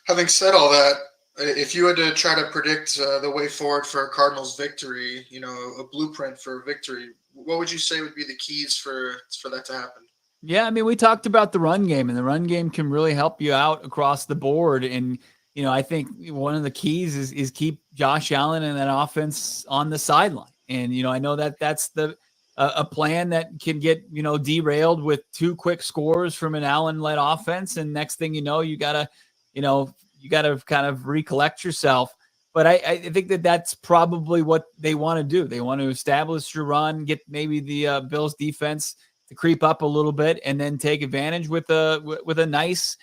having said all that, if you had to try to predict the way forward for a Cardinals victory, a blueprint for a victory, what would you say would be the keys for that to happen? Yeah, I mean, we talked about the run game, and the run game can really help you out across the board. And, I think one of the keys is keep Josh Allen and that offense on the sideline. And, I know that's a plan that can get, derailed with 2 quick scores from an Allen-led offense. And next thing you know, you got to kind of recollect yourself. But I think that's probably what they want to do. They want to establish your run, get maybe the Bills defense to creep up a little bit, and then take advantage with a nice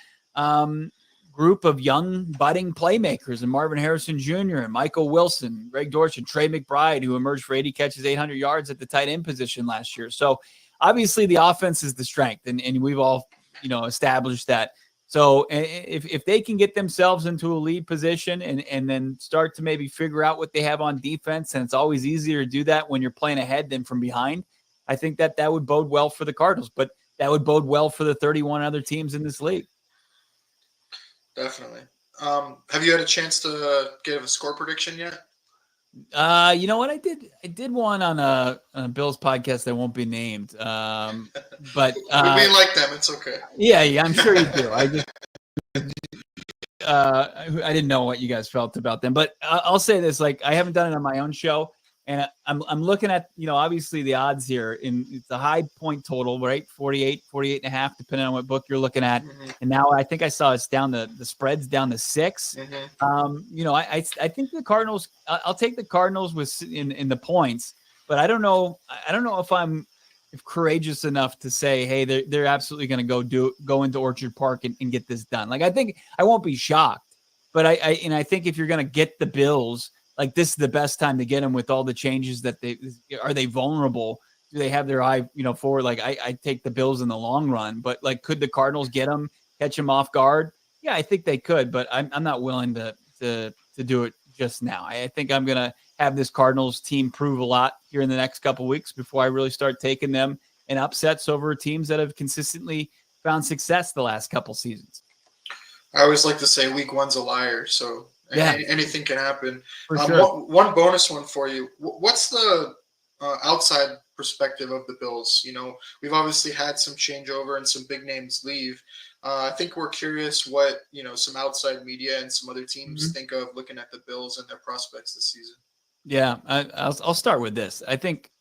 group of young budding playmakers, and Marvin Harrison Jr. and Michael Wilson, Greg Dortch, and Trey McBride, who emerged for 80 catches, 800 yards at the tight end position last year. So obviously the offense is the strength, and we've all, established that. So if they can get themselves into a lead position and then start to maybe figure out what they have on defense, and it's always easier to do that when you're playing ahead than from behind, I think that would bode well for the Cardinals, but that would bode well for the 31 other teams in this league. Definitely. Have you had a chance to give a score prediction yet? You know what? I did one on a Bills podcast that won't be named. But we like them. It's okay. Yeah, I'm sure you do. I didn't know what you guys felt about them, but I'll say this: I haven't done it on my own show, and I'm looking at obviously the odds here, and it's a high point total, right? 48 and a half, depending on what book you're looking at. Mm-hmm. And now I think I saw it's down the spread's down to 6. Mm-hmm. I think the Cardinals. I'll take the Cardinals in the points, but I don't know if I'm courageous enough to say, hey, they're absolutely going to go into Orchard Park and get this done. I think I won't be shocked, But I think if you're going to get the Bills, like this is the best time to get them with all the changes that they vulnerable. Do they have their eye, forward? Like I take the Bills in the long run, but like, could the Cardinals get them, catch them off guard? Yeah, I think they could, but I'm not willing to do it just now. I think I'm going to have this Cardinals team prove a lot here in the next couple of weeks before I really start taking them in upsets over teams that have consistently found success the last couple seasons. I always like to say week one's a liar, so yeah, anything can happen. For sure. One bonus one for you. What's the outside perspective of the Bills? We've obviously had some changeover and some big names leave. I think we're curious what some outside media and some other teams think of looking at the Bills and their prospects this season. Yeah, I'll start with this. I think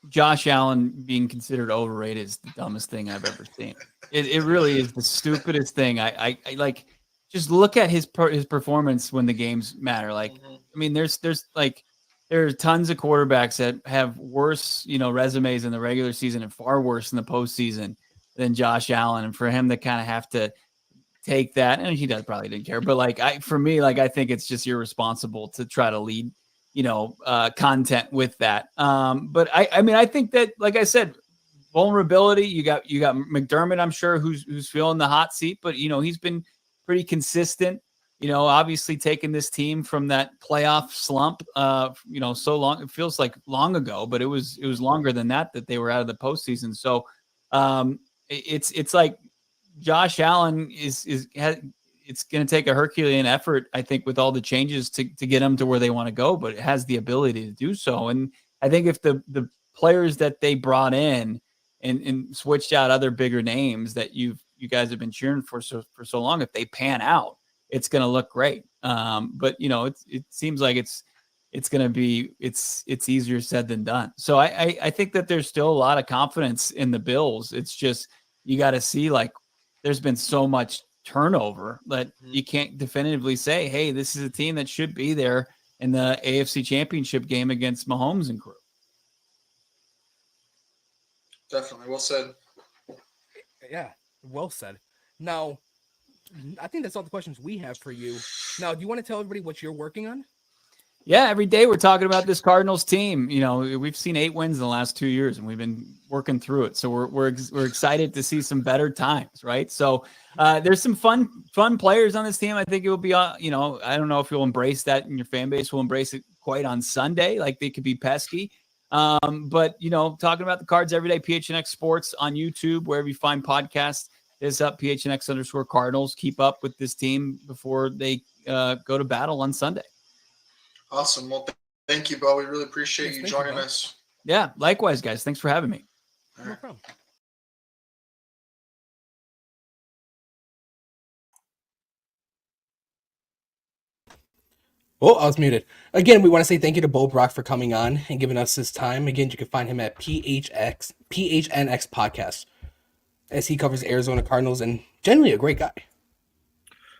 Josh Allen being considered overrated is the dumbest thing I've ever seen. It really is the stupidest thing. I like, just look at his performance when the games matter. Like, I mean, there are tons of quarterbacks that have worse, resumes in the regular season and far worse in the postseason than Josh Allen. And for him to kind of have to take that, and he probably didn't care, but for me, I think it's just irresponsible to try to lead, content with that. But I think that, like I said, vulnerability, you got McDermott, I'm sure, who's feeling the hot seat, but he's been pretty consistent, obviously taking this team from that playoff slump, so long, it feels like long ago, but it was longer than that they were out of the postseason. So it's like Josh Allen it's going to take a Herculean effort, I think, with all the changes to get them to where they want to go, but it has the ability to do so. And I think if the players that they brought in and switched out other bigger names that you guys have been cheering for so long, if they pan out, it's going to look great. But it seems like it's going to be, it's easier said than done. So I think that there's still a lot of confidence in the Bills. It's just, you got to see, there's been so much turnover that you can't definitively say, hey, this is a team that should be there in the AFC Championship game against Mahomes and crew. Definitely. Well said. Yeah, well said. Now, I think that's all the questions we have for you. Now, do you want to tell everybody what you're working on? Yeah, every day we're talking about this Cardinals team. We've seen 8 wins in the last 2 years, and we've been working through it. So we're excited to see some better times, right? So there's some fun players on this team. I think it will be, I don't know if you'll embrace that, and your fan base will embrace it quite on Sunday. Like, they could be pesky. But talking about the Cards every day, PHNX Sports on YouTube, wherever you find podcasts, is up PHNX_Cardinals. Keep up with this team before they go to battle on Sunday. Awesome. Well, thank you, Bo. We really appreciate you joining us. Yeah, likewise, guys. Thanks for having me. No problem. Oh, I was muted. Again, we want to say thank you to Bo Brock for coming on and giving us his time. Again, you can find him at PHNX Podcast, as he covers Arizona Cardinals, and generally a great guy.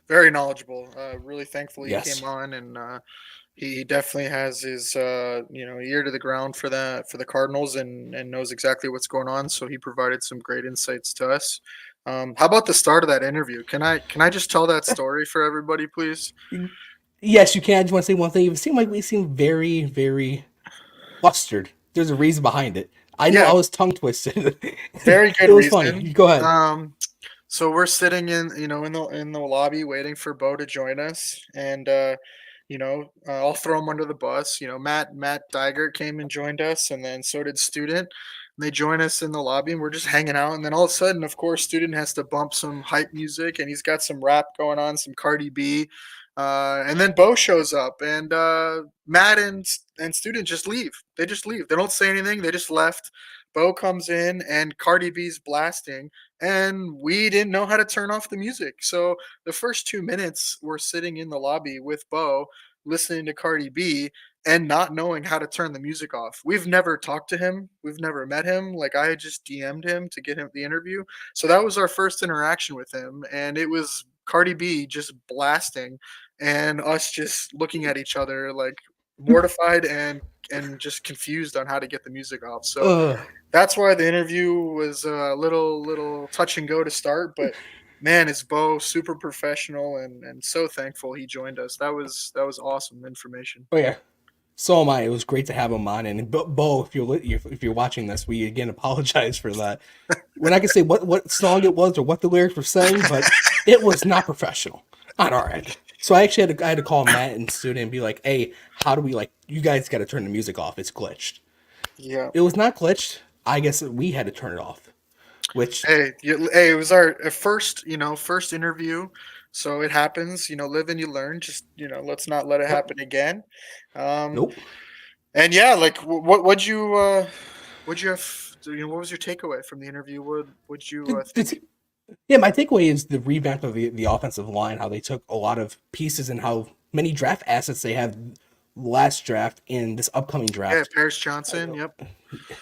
Very knowledgeable. Really thankful he came on, and he definitely has his ear to the ground for the Cardinals, and knows exactly what's going on. So he provided some great insights to us. How about the start of that interview? Can I just tell that story for everybody, please? Yes, you can. I just want to say one thing. It seemed like we seemed very, very flustered. There's a reason behind it. I know I was tongue twisted. Very good. It was reason. funny. Go ahead. So we're sitting in the lobby waiting for Bo to join us, and I'll throw him under the bus. Matt Diger came and joined us, and then so did Student. And they join us in the lobby, and we're just hanging out. And then all of a sudden, of course, Student has to bump some hype music, and he's got some rap going on, some Cardi B. And then Bo shows up, and Matt and Student just leave. They just leave. They don't say anything. They just left. Bo comes in, and Cardi B's blasting, and we didn't know how to turn off the music. So the first 2 minutes, we're sitting in the lobby with Bo, listening to Cardi B, and not knowing how to turn the music off. We've never talked to him. We've never met him. Like, I had just DM'd him to get him the interview. So that was our first interaction with him, and it was Cardi B just blasting, and us just looking at each other like mortified and just confused on how to get the music off. So that's why the interview was a little touch and go to start, but Man, is Bo super professional and so thankful he joined us. That was awesome information. Oh yeah, so am I. It was great to have him on. And Bo, if you're watching this, we again apologize for that. We're not gonna say what song it was or what the lyrics were saying, but it was not professional on our end. So I had to call Matt and Student and be like, "Hey, how do we like? You guys got to turn the music off. It's glitched." Yeah. It was not glitched. I guess we had to turn it off. Which Hey, it was our first, first interview. So it happens, live and you learn. Just, let's not let it Yep. happen again. Um, Nope. and yeah, like what'd you have, what was your takeaway from the interview? What'd you think? Yeah, my takeaway is the revamp of the offensive line, how they took a lot of pieces and how many draft assets they have last draft in this upcoming Yeah, draft. Paris Johnson. Yep.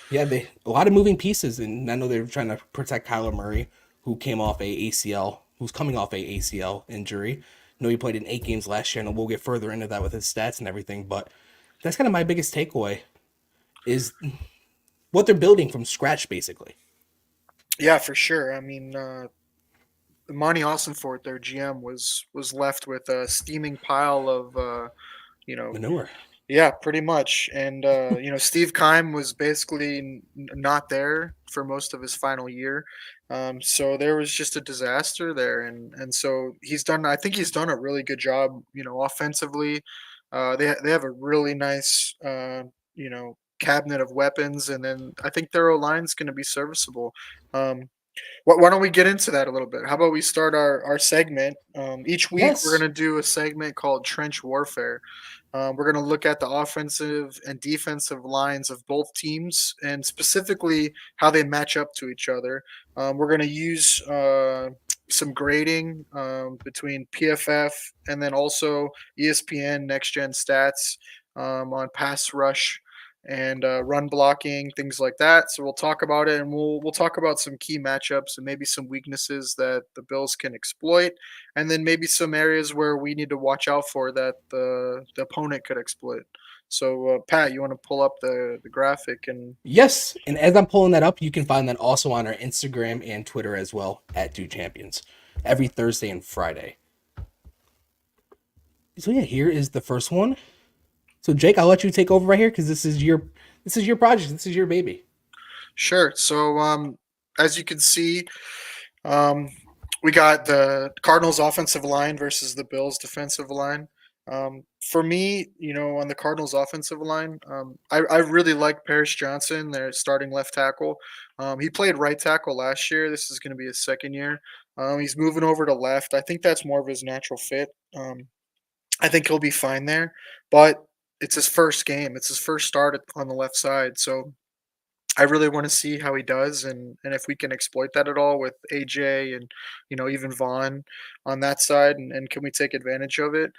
Yeah, they a lot of moving pieces, and I know they're trying to protect Kyler Murray, who's coming off a ACL injury. I know he played in 8 games last year, and we'll get further into that with his stats and everything. But that's kind of my biggest takeaway is what they're building from scratch, basically. Yeah, for sure. I mean, Monty Austinfort, their GM, was left with a steaming pile of you know Manure. Yeah, pretty much. And Steve Keim was basically not there for most of his final year, so there was just a disaster there. And so he's done. I think he's done a really good job. Offensively, they have a really nice cabinet of weapons, and then I think their O line's going to be serviceable. Um, why don't we get into that a little bit? How about we start our segment? Each week we're Yes. going to do a segment called Trench Warfare. We're going to look at the offensive and defensive lines of both teams and specifically how they match up to each other. We're going to use some grading between PFF and then also ESPN Next Gen Stats on pass rush and run blocking, things like that. So we'll talk about it, and we'll talk about some key matchups and maybe some weaknesses that the Bills can exploit, and then maybe some areas where we need to watch out for that the opponent could exploit. So Pat, you want to pull up the graphic and Yes, and as I'm pulling that up, you can find that also on our Instagram and Twitter as well at Two Champions every Thursday and Friday. So yeah, here is the first one. So Jake, I'll let you take over right here because this is your project, this is your baby. sure. So as you can see, Um, we got the Cardinals offensive line versus the Bills defensive line. For me, on the Cardinals offensive line, I really like Paris Johnson, their starting left tackle. He played right tackle last year. This is going to be his second year. He's moving over to left. I think that's more of his natural fit. I think he'll be fine there, but it's his first game. It's his first start on the left side. So I really want to see how he does and if we can exploit that at all with AJ and even Vaughn on that side and can we take advantage of it?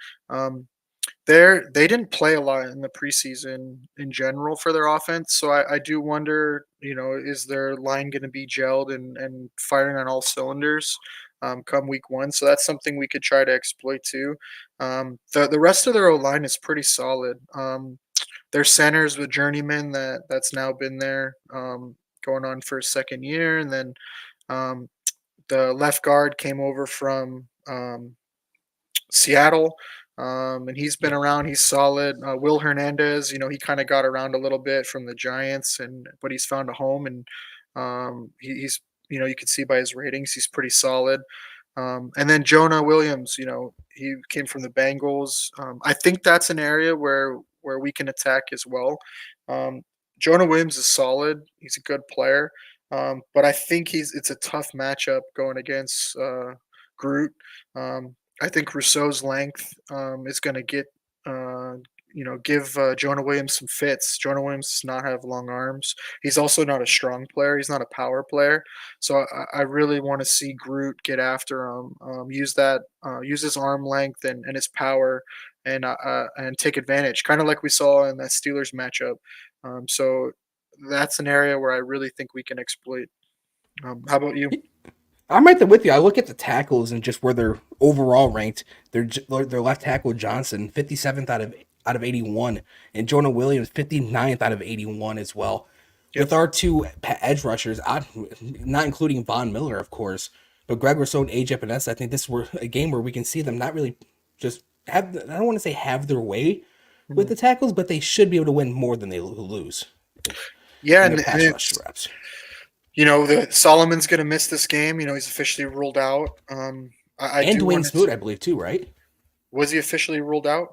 They didn't play a lot in the preseason in general for their offense, so I do wonder, is their line going to be gelled and firing on all cylinders come week one? So that's something we could try to exploit too. The rest of their O line is pretty solid. Their centers with journeyman that's now been there going on for a second year, and then um, the left guard came over from Seattle, and he's been Yep. around. He's solid. Will Hernandez, he kind of got around a little bit from the Giants, but he's found a home, and he's you can see by his ratings he's pretty solid. And then Jonah Williams, he came from the Bengals. I think that's an area where we can attack as well. Um, Jonah Williams is solid. He's a good player, but I think it's a tough matchup going against Groot. I think Rousseau's length is going to uh, give Jonah Williams some fits. Jonah Williams does not have long arms. He's also not a strong player. He's not a power player. So I really want to see Groot get after him, use his arm length and his power, and take advantage, kind of like we saw in that Steelers matchup. So that's an area where I really think we can exploit. How about you? I'm right there with you. I look at the tackles and just where they're overall ranked. Their left tackle Johnson, 57th out of 81, and Jonah Williams 59th out of 81 as well. Yep. With our two edge rushers, not including Von Miller, of course, But Greg Rousseau and AJ Epinesa, I think this were a game where we can see them not really just have, I don't want to say have their way with Mhm. the tackles, but they should be able to win more than they lose Yeah, in their and pass rush it's reps. the Solomon's going to miss this game. He's officially ruled out. I And do Dwayne want Smoot, to. I believe, too, right? Was he officially ruled out?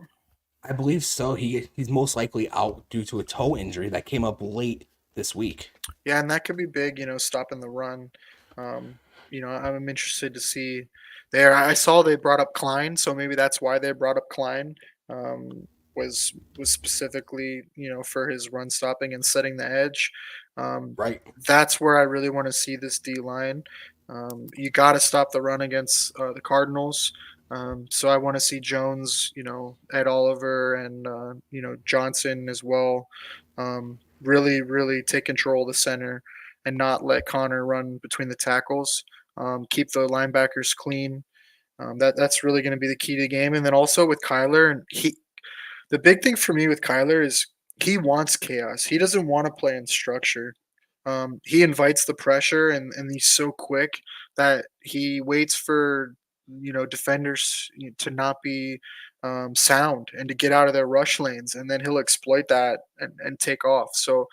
I believe so. He's most likely out due to a toe injury that came up late this week. Yeah, and that could be big. Stopping the run. Um, I'm interested to see there. I saw they brought up Klein, so maybe that's why they brought up Klein. Um, was specifically for his run stopping and setting the edge. Um, Right. that's where I really want to see this D line. You got to stop the run against the Cardinals. So I want to see Jones, Ed Oliver, and Johnson as well. Really, really take control of the center and not let Connor run between the tackles. Keep the linebackers clean. That's really going to be the key to the game. And then also with Kyler, and the big thing for me with Kyler is he wants chaos. He doesn't want to play in structure. He invites the pressure, and he's so quick that he waits for defenders to not be sound and to get out of their rush lanes, and then he'll exploit that and take off. So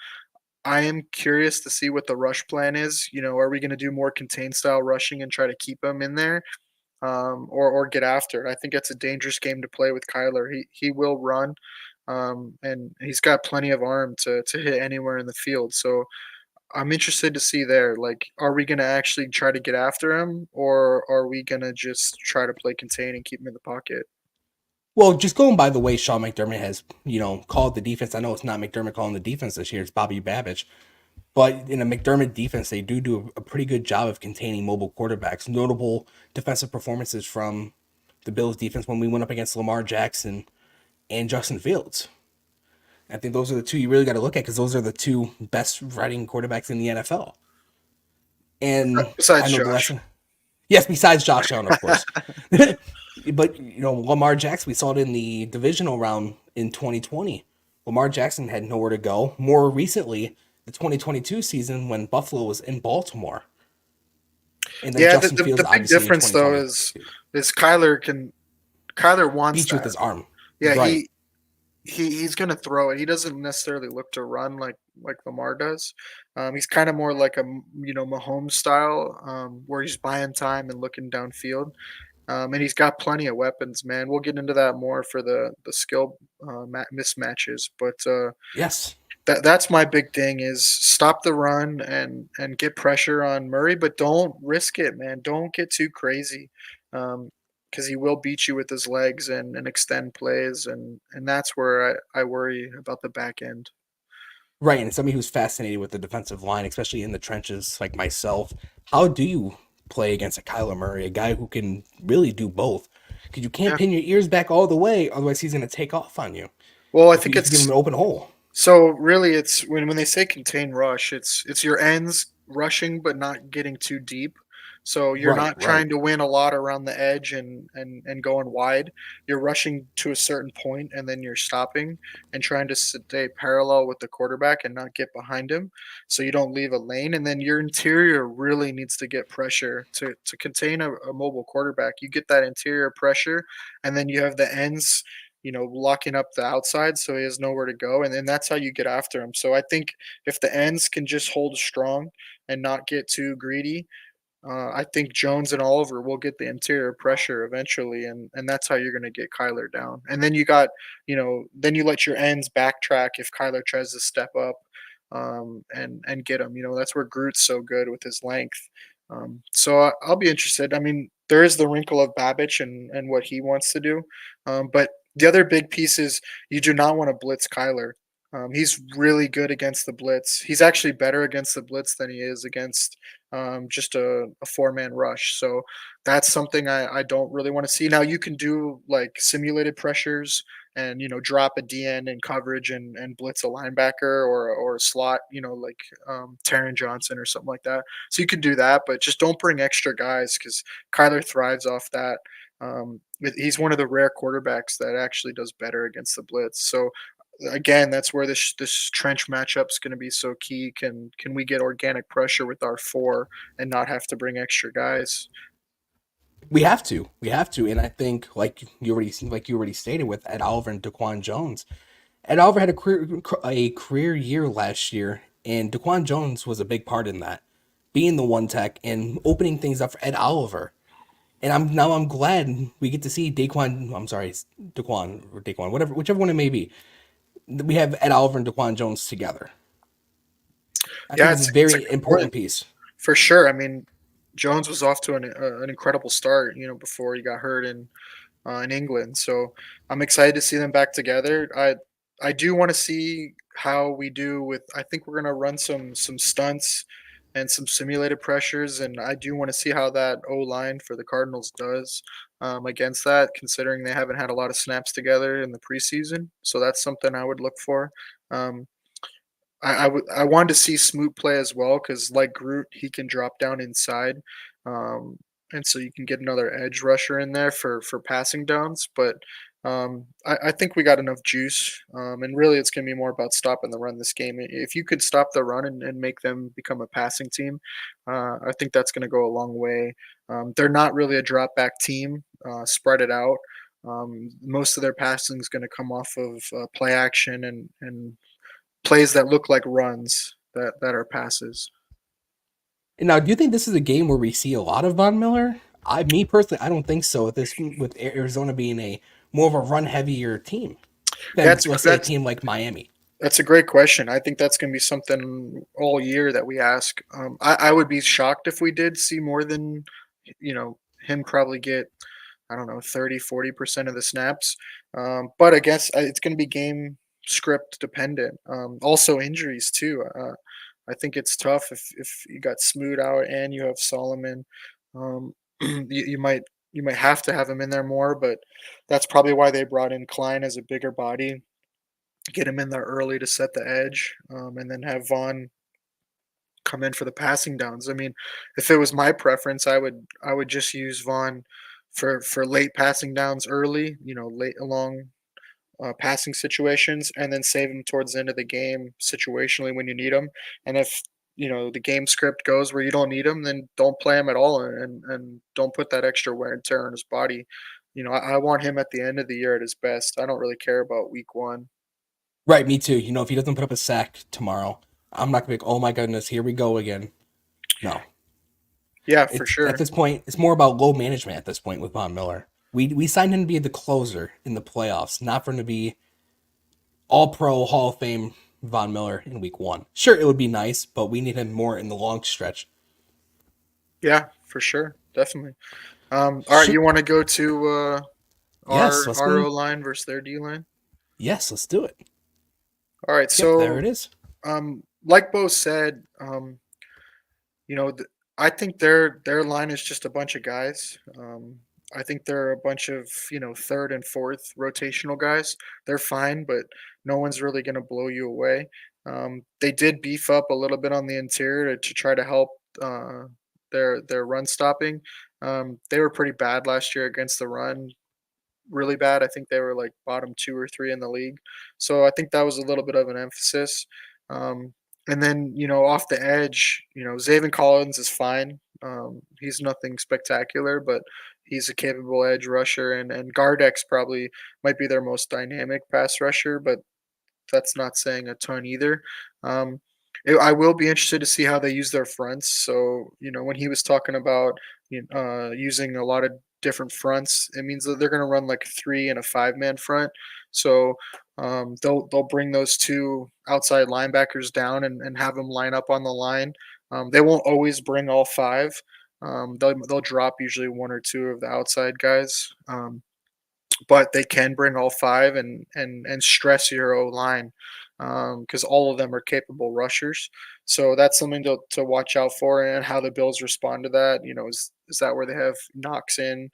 I am curious to see what the rush plan is. Are we going to do more contained style rushing and try to keep him in there, or get after it? I think it's a dangerous game to play with Kyler. He will run, and he's got plenty of arm to hit anywhere in the field. So I'm interested to see there. Like, are we going to actually try to get after him, or are we going to just try to play contain and keep him in the pocket? Well, just going by the way Sean McDermott has, called the defense. I know it's not McDermott calling the defense this year; it's Bobby Babbage. But in a McDermott defense, they do a pretty good job of containing mobile quarterbacks. Notable defensive performances from the Bills defense when we went up against Lamar Jackson and Justin Fields. I think those are the two you really got to look at because those are the two best running quarterbacks in the NFL. And I Besides know the last Josh. one, yes, besides Josh Allen, of course. But Lamar Jackson, we saw it in the divisional round in 2020. Lamar Jackson had nowhere to go. More recently, the 2022 season when Buffalo was in Baltimore, and then Yeah, Justin Fields, the big obviously in difference though 2020, is Kyler wants beat you with that. his arm. Yeah, Right, he's gonna throw it. He doesn't necessarily look to run like Lamar does. He's kind of more like a Mahomes style, where he's buying time and looking downfield. And he's got plenty of weapons, man. We'll get into that more for the skill mismatches, but yes. that's my big thing is stop the run and get pressure on Murray, but don't risk it, man. Don't get too crazy. Because he will beat you with his legs and extend plays, and that's where I worry about the back end. Right, and somebody who's fascinated with the defensive line, especially in the trenches, like myself, how do you play against a Kyler Murray, a guy who can really do both? Because you can't Yeah. pin your ears back all the way, otherwise he's going to take off on you Well, I if think you give him it's an open hole. so really it's when they say contain rush, it's your ends rushing but not getting too deep. So you're Right, not right. trying to win a lot around the edge and going wide. You're rushing to a certain point and then you're stopping and trying to stay parallel with the quarterback and not get behind him so you don't leave a lane. And then your interior really needs to get pressure to contain a mobile quarterback. You get that interior pressure and then you have the ends locking up the outside so he has nowhere to go. And then that's how you get after him. So I think if the ends can just hold strong and not get too greedy, I think Jones and Oliver will get the interior pressure eventually, and that's how you're going to get Kyler down. And then then you let your ends backtrack if Kyler tries to step up, and get him. That's where Groot's so good with his length. So I'll be interested. I mean, there is the wrinkle of Babbage and what he wants to do, but the other big piece is you do not want to blitz Kyler. He's really good against the blitz. He's actually better against the blitz than he is against just a four-man rush. So that's something I don't really want to see. Now you can do like simulated pressures and drop a DN in coverage and blitz a linebacker or a slot, like Taron Johnson or something like that. So you can do that, but just don't bring extra guys because Kyler thrives off that. He's one of the rare quarterbacks that actually does better against the blitz. So again, that's where this trench matchup is going to be so key. Can we get organic pressure with our four and not have to bring extra guys? We have to, and I think like you already stated with Ed Oliver and Daquan Jones. Ed Oliver had a career year last year, and Daquan Jones was a big part in that, being the one tech and opening things up for Ed Oliver. And I'm glad we get to see Daquan. I'm sorry, Daquan or Daquan, whatever, whichever one it may be. We have Ed Oliver and Daquan Jones together. I think Yeah, it's a it's a very good point important piece. for sure. I mean, Jones was off to an incredible start, before he got hurt in England. So I'm excited to see them back together. I do want to see how we do with. I think we're gonna run some stunts and some simulated pressures, and I do want to see how that O line for the Cardinals does against that, considering they haven't had a lot of snaps together in the preseason. So that's something I would look for. Um, I wanted to see Smoot play as well because, like Groot, he can drop down inside, um, and so you can get another edge rusher in there for passing downs. But I think we got enough juice, and really, it's going to be more about stopping the run this game. If you could stop the run and make them become a passing team, I think that's going to go a long way. They're not really a drop back team. Spread it out. Most of their passing is going to come off of play action and plays that look like runs that are passes. And now, do you think this is a game where we see a lot of Von Miller? Me personally, I don't think so. With Arizona being a more of a run heavier team than That's let's say a that's team like Miami. that's a great question. I think that's going to be something all year that we ask. I would be shocked if we did see more than him probably get, I don't know, 30-40% of the snaps. But I guess it's going to be game script dependent. Also injuries too. I think it's tough if you got Smoot out and you have Solomon. You might have to have him in there more, but that's probably why they brought in Klein as a bigger body, get him in there early to set the edge, and then have Vaughn come in for the passing downs. I mean, if it was my preference, I would just use Vaughn for late passing downs early, late along passing situations, and then save him towards the end of the game situationally when you need him. And if the game script goes where you don't need him, then don't play him at all, and don't put that extra wear and tear on his body. I want him at the end of the year at his best. I don't really care about week one. Right, me too. If he doesn't put up a sack tomorrow, I'm not gonna be like, oh my goodness, here we go again. No, Yeah, for it's at sure. this point, it's more about low management at this point with Von Miller. We signed him to be the closer in the playoffs, not for him to be All Pro Hall of Fame Von Miller in Week 1. Sure, it would be nice, but we need him more in the long stretch. Yeah, for sure. Definitely. All right, Should you want to go to yes, our O line versus their D line? let's do it. All right, Yep, there so it is. like Bo said, you know, th- I think their line is just a bunch of guys. I think they're a bunch of third and fourth rotational guys. They're fine, but no one's really going to blow you away. They did beef up a little bit on the interior to try to help uh, their run stopping. They were pretty bad last year against the run, really bad. I think they were like bottom two or three in the league. So I think that was a little bit of an emphasis. Um, and then off the edge, Zaven Collins is fine. He's nothing spectacular, but he's a capable edge rusher, and Gardex probably might be their most dynamic pass rusher, but that's not saying a ton either. Um, I will be interested to see how they use their fronts. So, when he was talking about using a lot of different fronts, it means that they're going to run like 3 and a 5-man front. So they'll bring those two outside linebackers down and have them line up on the line. They won't always bring all five. They'll drop usually one or two of the outside guys. But they can bring all five and stress your O line because all of them are capable rushers. So that's something to watch out for, and how the Bills respond to that. Is that where they have Knox in?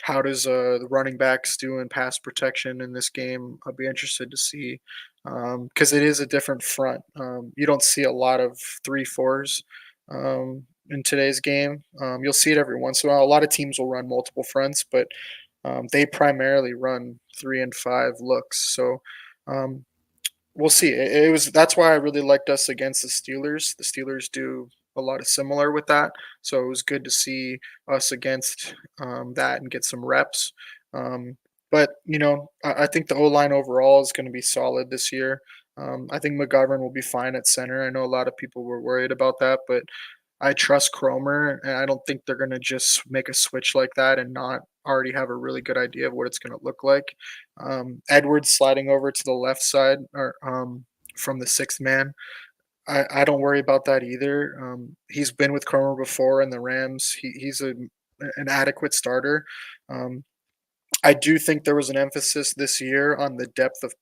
How does the running backs do in pass protection in this game? I'll be interested to see because it is a different front. You don't see a lot of 3-4s in today's game. You'll see it every once in a while. A lot of teams will run multiple fronts, but they primarily run 3 and 5 looks. So We'll see. It was that's why I really liked us against the Steelers. The Steelers do a lot of similar with that, so it was good to see us against that and get some reps. Um, but I think the O line overall is going to be solid this year. I think McGovern will be fine at center. I know a lot of people were worried about that, but I trust Cromer, and I don't think they're going to just make a switch like that and not already have a really good idea of what it's going to look like. Edwards sliding over to the left side or from the sixth man. I don't worry about that either. He's been with Cromer before in the Rams. He's an adequate starter. Um, I do think there was an emphasis this year on the depth of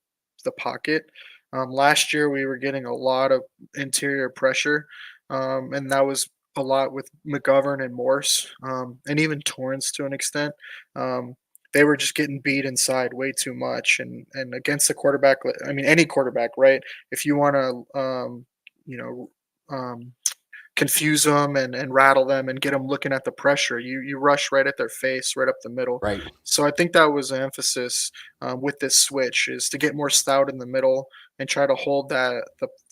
the pocket. Last year, we were getting a lot of interior pressure, and that was a lot with McGovern and Morse, and even Torrance to an extent. Um, they were just getting beat inside way too much, and against the quarterback. I mean, any quarterback, right? If you want to, you know, confuse them and rattle them and get them looking at the pressure. You rush right at their face, right up the middle. Right. So I think that was an emphasis with this switch is to get more stout in the middle and try to hold the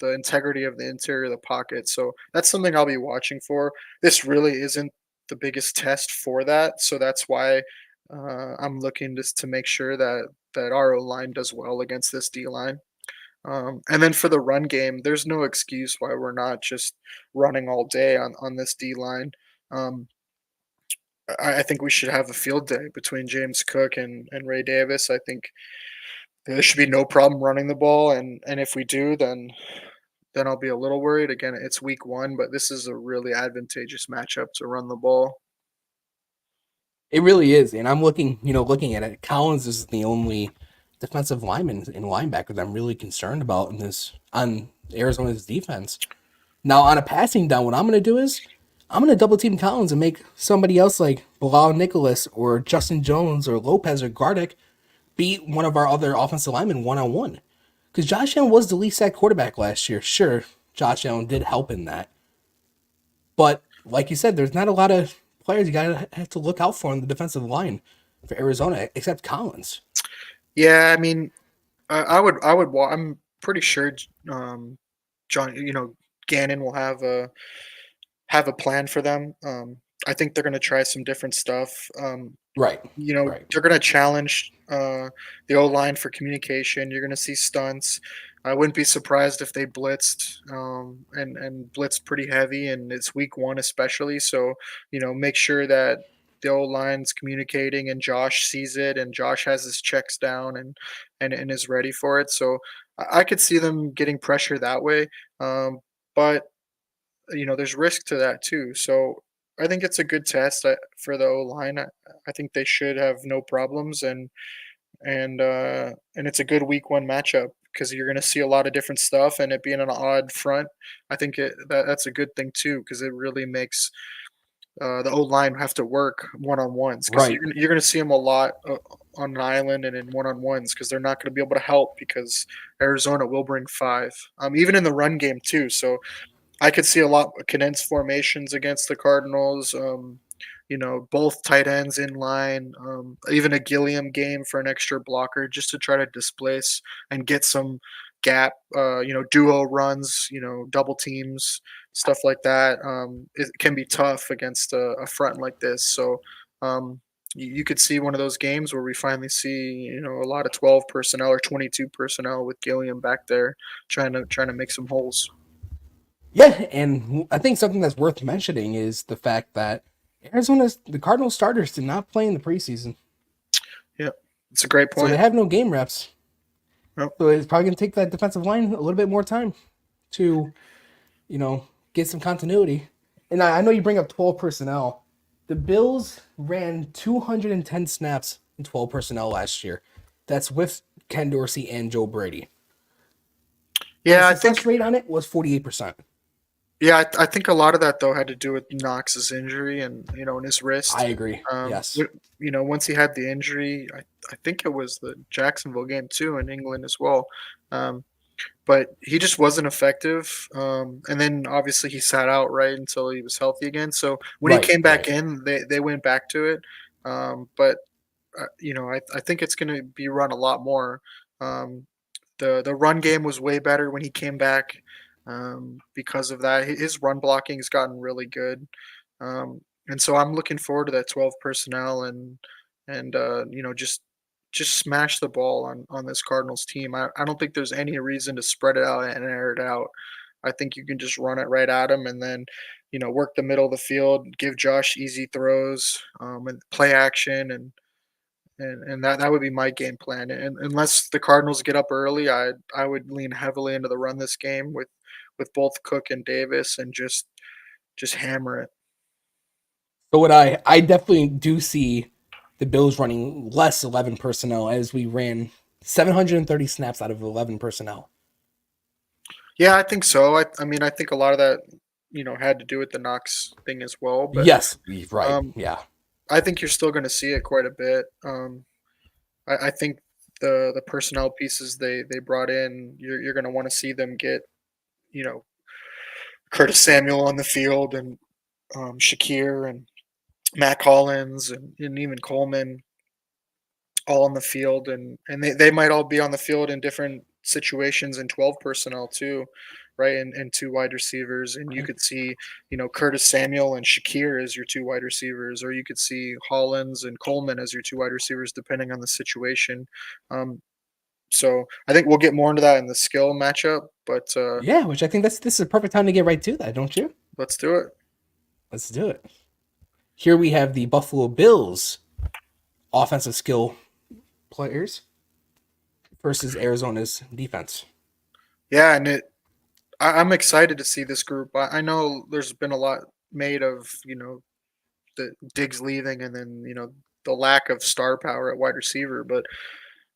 integrity of the interior of the pocket. So that's something I'll be watching for. This really isn't the biggest test for that, so that's why I'm looking just to make sure that our O line does well against this D line. And then for the run game, there's no excuse why we're not just running all day on this D line. Um, I think we should have a field day between James Cook and Ray Davis. I think there should be no problem running the ball, and if we do, then I'll be a little worried. Again, it's week one, but this is a really advantageous matchup to run the ball. It really is, and I'm looking at it. Collins is the only defensive lineman and linebacker that I'm really concerned about in this on Arizona's defense. Now, on a passing down, what I'm going to do is I'm going to double team Collins and make somebody else like Bilal Nicholas or Justin Jones or Lopez or Gardick beat one of our other offensive linemen one on one. Because Josh Allen was the least sacked quarterback last year. Sure, Josh Allen did help in that, but like you said, there's not a lot of players you gotta have to look out for on the defensive line for Arizona, except Collins. Yeah, I mean, I'm pretty sure John, Gannon will have a plan for them. I think they're going to try some different stuff. Right, right, They're going to challenge the O line for communication. You're going to see stunts. I wouldn't be surprised if they blitzed and blitzed pretty heavy, and it's week one especially. So make sure that the O line's communicating and Josh sees it, and Josh has his checks down and is ready for it. So I could see them getting pressure that way. But there's risk to that too. So I think it's a good test for the O line. I think they should have no problems, and it's a good week one matchup because you're going to see a lot of different stuff, and it being an odd front, I think that's a good thing too because it really makes the O line have to work one on ones because right. you're going to see them a lot on an island and in one on ones because they're not going to be able to help because Arizona will bring five, even in the run game too. So I could see a lot of condensed formations against the Cardinals. Both tight ends in line, even a Gilliam game for an extra blocker just to try to displace and get some gap, duo runs, double teams, stuff like that. It can be tough against a front like this. So you could see one of those games where we finally see, a lot of 12 personnel or 22 personnel with Gilliam back there trying to make some holes. Yeah, and I think something that's worth mentioning is the fact that the Cardinal starters did not play in the preseason, Yeah, it's a great so they point. have no game reps. Yep. So it's probably going to take that defensive line a little bit more time to, get some continuity. And I know you bring up 12 personnel. The Bills ran 210 snaps in 12 personnel last year. That's with Ken Dorsey and Joe Brady. And the Yeah, I success think rate on it was 48%. Yeah, I think a lot of that though had to do with Knox's injury and in his I wrist. agree. Yes. Once he had the injury, I think it was the Jacksonville game too in England as well. Um, but he just wasn't effective. And then obviously he sat out right until he was healthy again. So when he Right, came back right. in, they went back to it. But I think it's going to be run a lot more. Um, the run game was way better when he came back. Because of that, his run blocking has gotten really good. And so I'm looking forward to that 12 personnel and just smash the ball on this Cardinals team. I don't think there's any reason to spread it out and air it out. I think you can just run it right at him and then work the middle of the field, give Josh easy throws, and play action and that would be my game plan. And unless the Cardinals get up early, I would lean heavily into the run this game with both Cook and Davis and just hammer it. So what I definitely do see the Bills running less 11 personnel as we ran 730 snaps out of 11 personnel. Yeah, I think so. I mean, I think a lot of that, had to do with the Knox thing as well. But Yes, right. um, Yeah. I think you're still going to see it quite a bit. I think the personnel pieces they brought in, you're going to want to see them get, you know, Curtis Samuel on the field and Shakir and Matt Collins and even Coleman all on the field, and they might all be on the field in different situations in 12 personnel too, right? And two wide receivers, and you Okay. could see Curtis Samuel and Shakir as your two wide receivers, or you could see Hollins and Coleman as your two wide receivers depending on the situation. Um, so I think we'll get more into that in the skill matchup, but Yeah, which I think this is a perfect time to get right to that, don't you? let's do it. Let's do it. Here we have the Buffalo Bills offensive skill players versus Arizona's defense. Yeah, and I'm excited to see this group. I know there's been a lot made of the Diggs leaving and then the lack of star power at wide receiver, but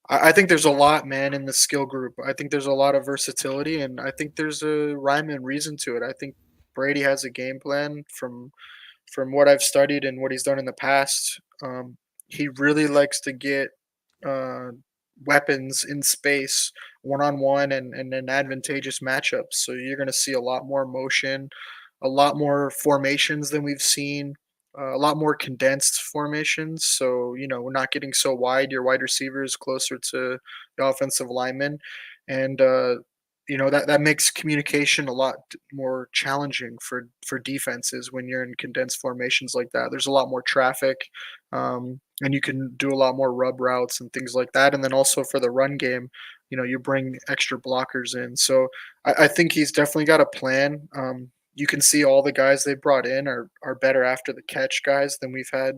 I think there's a lot, man, in the skill group. I think there's a lot of versatility, and I think there's a rhyme and reason to it. I think Brady has a game plan from what I've studied and what he's done in the past. He really likes to get uh, weapons in space, one on one, and in advantageous matchups. So you're going to see a lot more motion, a lot more formations than we've seen. A lot more condensed formations, so we're not getting so wide. Your wide receiver is closer to the offensive lineman, and that makes communication a lot more challenging for defenses when you're in condensed formations like that. There's a lot more traffic, and you can do a lot more rub routes and things like that. And then also for the run game, you bring extra blockers in. So I think he's definitely got a plan. You can see all the guys they brought in are better after the catch guys than we've had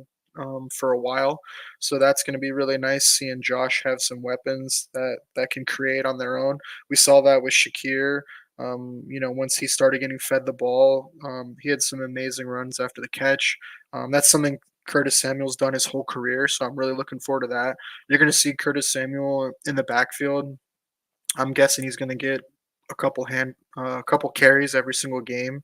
for a while. So that's going to be really nice seeing Josh have some weapons that can create on their own. We saw that with Shakir. Once he started getting fed the ball, he had some amazing runs after the catch. That's something Curtis Samuel's done his whole career, so I'm really looking forward to that. You're going to see Curtis Samuel in the backfield. I'm guessing he's going to get a couple carries every single game,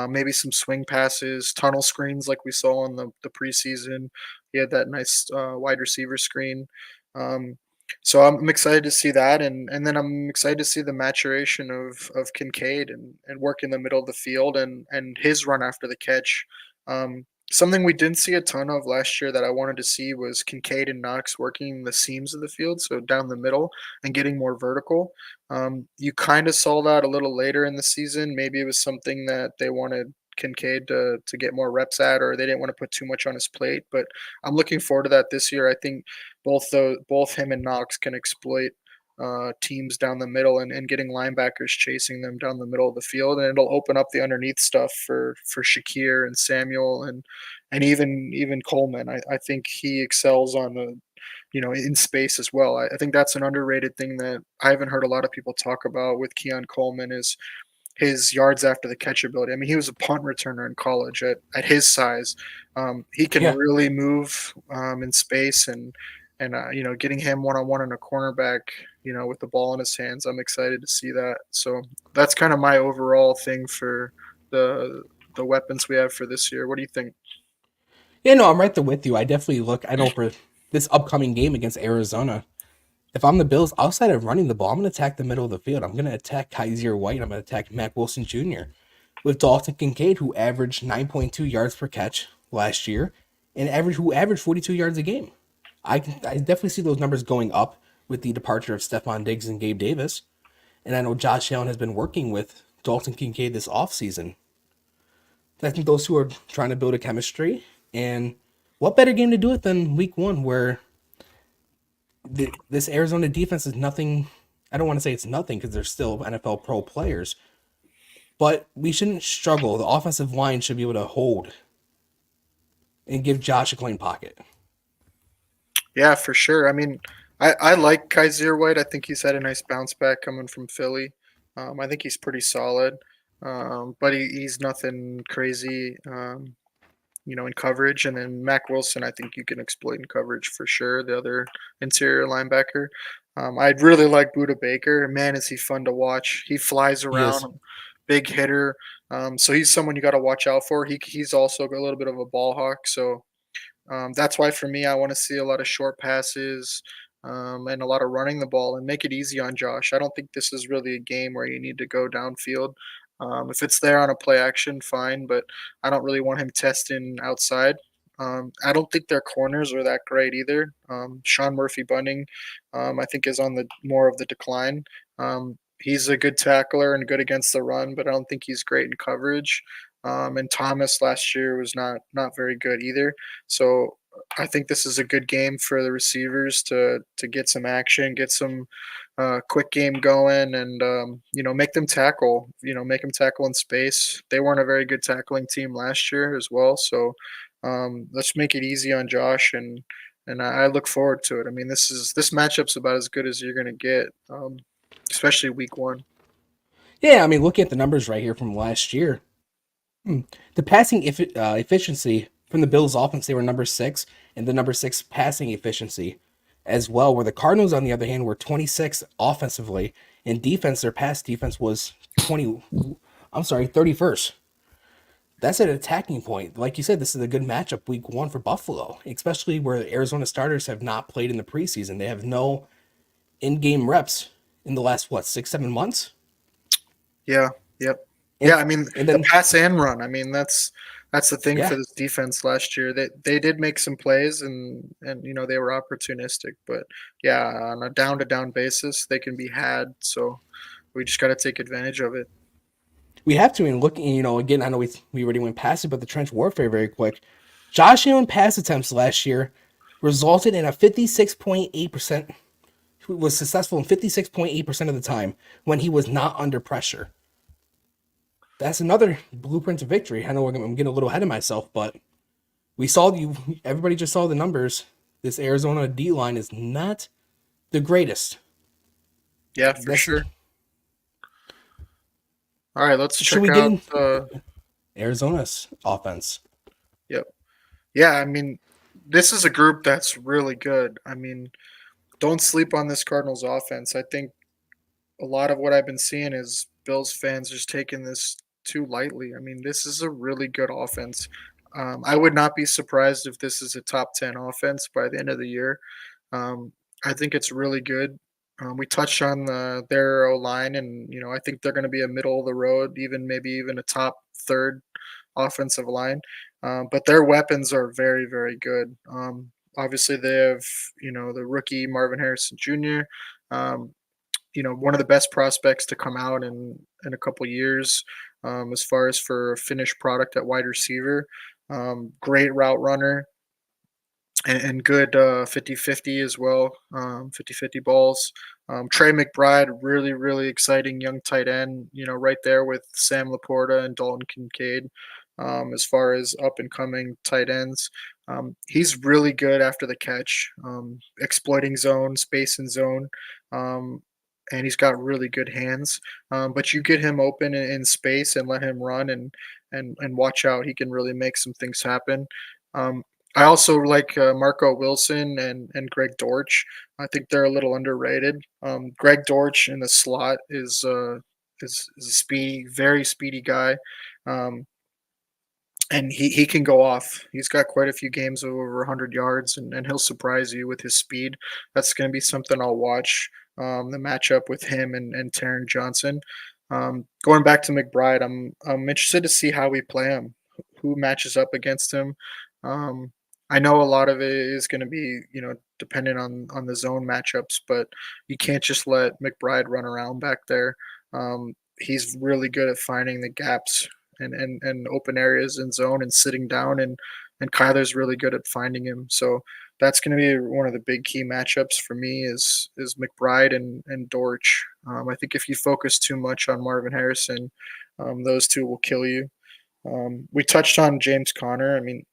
maybe some swing passes, tunnel screens like we saw in the preseason. He had that nice wide receiver screen. Um, so I'm excited to see that, and then I'm excited to see the maturation of Kincaid and work in the middle of the field and his run after the catch. Something we didn't see a ton of last year that I wanted to see was Kincaid and Knox working the seams of the field, so down the middle and getting more vertical. You kind of saw that a little later in the season. Maybe it was something that they wanted Kincaid to get more reps at, or they didn't want to put too much on his plate. But I'm looking forward to that this year. I think both him and Knox can exploit teams down the middle and getting linebackers chasing them down the middle of the field, and it'll open up the underneath stuff for Shakir and Samuel and even Coleman. I think he excels on the in space as well. I think that's an underrated thing that I haven't heard a lot of people talk about with Keon Coleman is his yards after the catch ability. I mean, he was a punt returner in college at his size. He can Yeah. really move in space and getting him one on one on a cornerback, with the ball in his hands. I'm excited to see that. So that's kind of my overall thing for the weapons we have for this year. What do you think? Yeah, no, I'm right there with you. I know for this upcoming game against Arizona, if I'm the Bills, outside of running the ball, I'm going to attack the middle of the field. I'm going to attack Kaiser White. I'm going to attack Mac Wilson Jr. with Dalton Kincaid, who averaged 9.2 yards per catch last year and who averaged 42 yards a game. I definitely see those numbers going up with the departure of Stephon Diggs and Gabe Davis. And I know Josh Allen has been working with Dalton Kincaid this offseason. I think those two are trying to build a chemistry. And what better game to do it than week one, where this Arizona defense is nothing. I don't want to say it's nothing because they're still NFL pro players, but we shouldn't struggle. The offensive line should be able to hold and give Josh a clean pocket. Yeah, for sure. I mean, I like Kaiser White. I think he's had a nice bounce back coming from Philly. I think he's pretty solid, but he's nothing crazy, in coverage. And then Mac Wilson, I think you can exploit in coverage for sure. The other interior linebacker. I'd really like Buda Baker. Man, is he fun to watch. He flies He is. around, big hitter. So he's someone you got to watch out for. He's also a little bit of a ball hawk. So that's why for me, I want to see a lot of short passes and a lot of running the ball and make it easy on Josh. I don't think this is really a game where you need to go downfield. If it's there on a play action, fine, but I don't really want him testing outside. I don't think their corners are that great either. Sean Murphy Bunting, I think, is on the more of the decline. He's a good tackler and good against the run, but I don't think he's great in coverage. And Thomas last year was not very good either. So I think this is a good game for the receivers to get some action, get some quick game going, and make them tackle. Make them tackle in space. They weren't a very good tackling team last year as well. So let's make it easy on Josh, and I look forward to it. I mean, this matchup's about as good as you're gonna get, especially week one. Yeah, I mean, looking at the numbers right here from last year, the passing efficiency from the Bills' offense, they were number 6, and the number 6 passing efficiency as well. Where the Cardinals, on the other hand, were 26 offensively. In defense, their pass defense was 31st. That's an attacking point. Like you said, this is a good matchup week one for Buffalo, especially where the Arizona starters have not played in the preseason. They have no in-game reps in the last, 6-7 months? Yeah. Yep. And, Yeah. I mean, and the then, pass and run. I mean, that's the thing yeah, for this defense last year. They did make some plays and they were opportunistic, but yeah, on a down to down basis, they can be had. So we just got to take advantage of it. we have to. And looking, again, I know we already went past it, but the trench warfare very quick. Josh Allen pass attempts last year resulted in a 56.8%, was successful in 56.8% of the time when he was not under pressure. That's another blueprint to victory. I know I'm getting a little ahead of myself, but everybody just saw the numbers. This Arizona D line is not the greatest. Yeah, for That's sure. All right, let's Should check we get out. in Arizona's offense? Yep. Yeah, I mean, this is a group that's really good. I mean, don't sleep on this Cardinals offense. I think a lot of what I've been seeing is Bills fans just taking this too lightly. I mean, this is a really good offense. I would not be surprised if this is a top 10 offense by the end of the year. Um, I think it's really good. We touched on their O line, and I think they're going to be a middle of the road, even maybe even a top third offensive line. But their weapons are very, very good. Obviously, they have the rookie Marvin Harrison Jr. Um, one of the best prospects to come out in a couple years, as far as for a finished product at wide receiver. Great route runner and good 50-50 as well, 50-50 balls. Trey McBride, really, really exciting young tight end, right there with Sam Laporta and Dalton Kincaid, as far as up and coming tight ends. He's really good after the catch, exploiting zone, space and zone. And he's got really good hands. But you get him open in space and let him run and watch out. He can really make some things happen. Um, I also like Marco Wilson and Greg Dortch. I think they're a little underrated. Greg Dortch in the slot is a speedy, very speedy guy, um, and he can go off. He's got quite a few games of over 100 yards, and he'll surprise you with his speed. That's going to be something I'll watch. The matchup with him and Taron Johnson. Going back to McBride, I'm interested to see how we play him, who matches up against him. Um, I know a lot of it is going to be, dependent on the zone matchups, but you can't just let McBride run around back there. He's really good at finding the gaps and open areas in zone and sitting down, and Kyler's really good at finding him. So that's going to be one of the big key matchups for me is McBride and Dortch. I think if you focus too much on Marvin Harrison, those two will kill you. We touched on James Conner. I mean,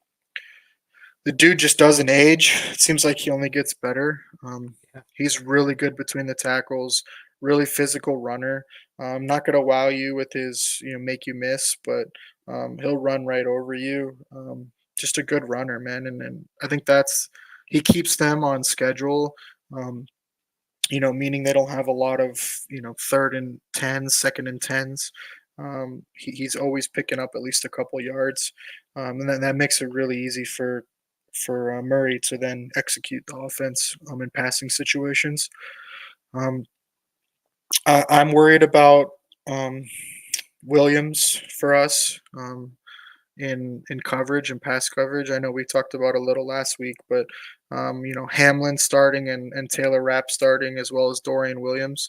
the dude just doesn't age. It seems like he only gets better. Yeah. He's really good between the tackles, really physical runner. Not gonna wow you with his, make you miss, but he'll run right over you. Just a good runner, man, and I think that's he keeps them on schedule. Um, meaning they don't have a lot of, third and tens, second and tens. He's always picking up at least a couple yards, and then that makes it really easy for Murray to then execute the offense in passing situations. Um, I'm worried about um, Williams for us. In coverage and pass coverage. I know we talked about a little last week, but Hamlin starting and Taylor Rapp starting as well as Dorian Williams.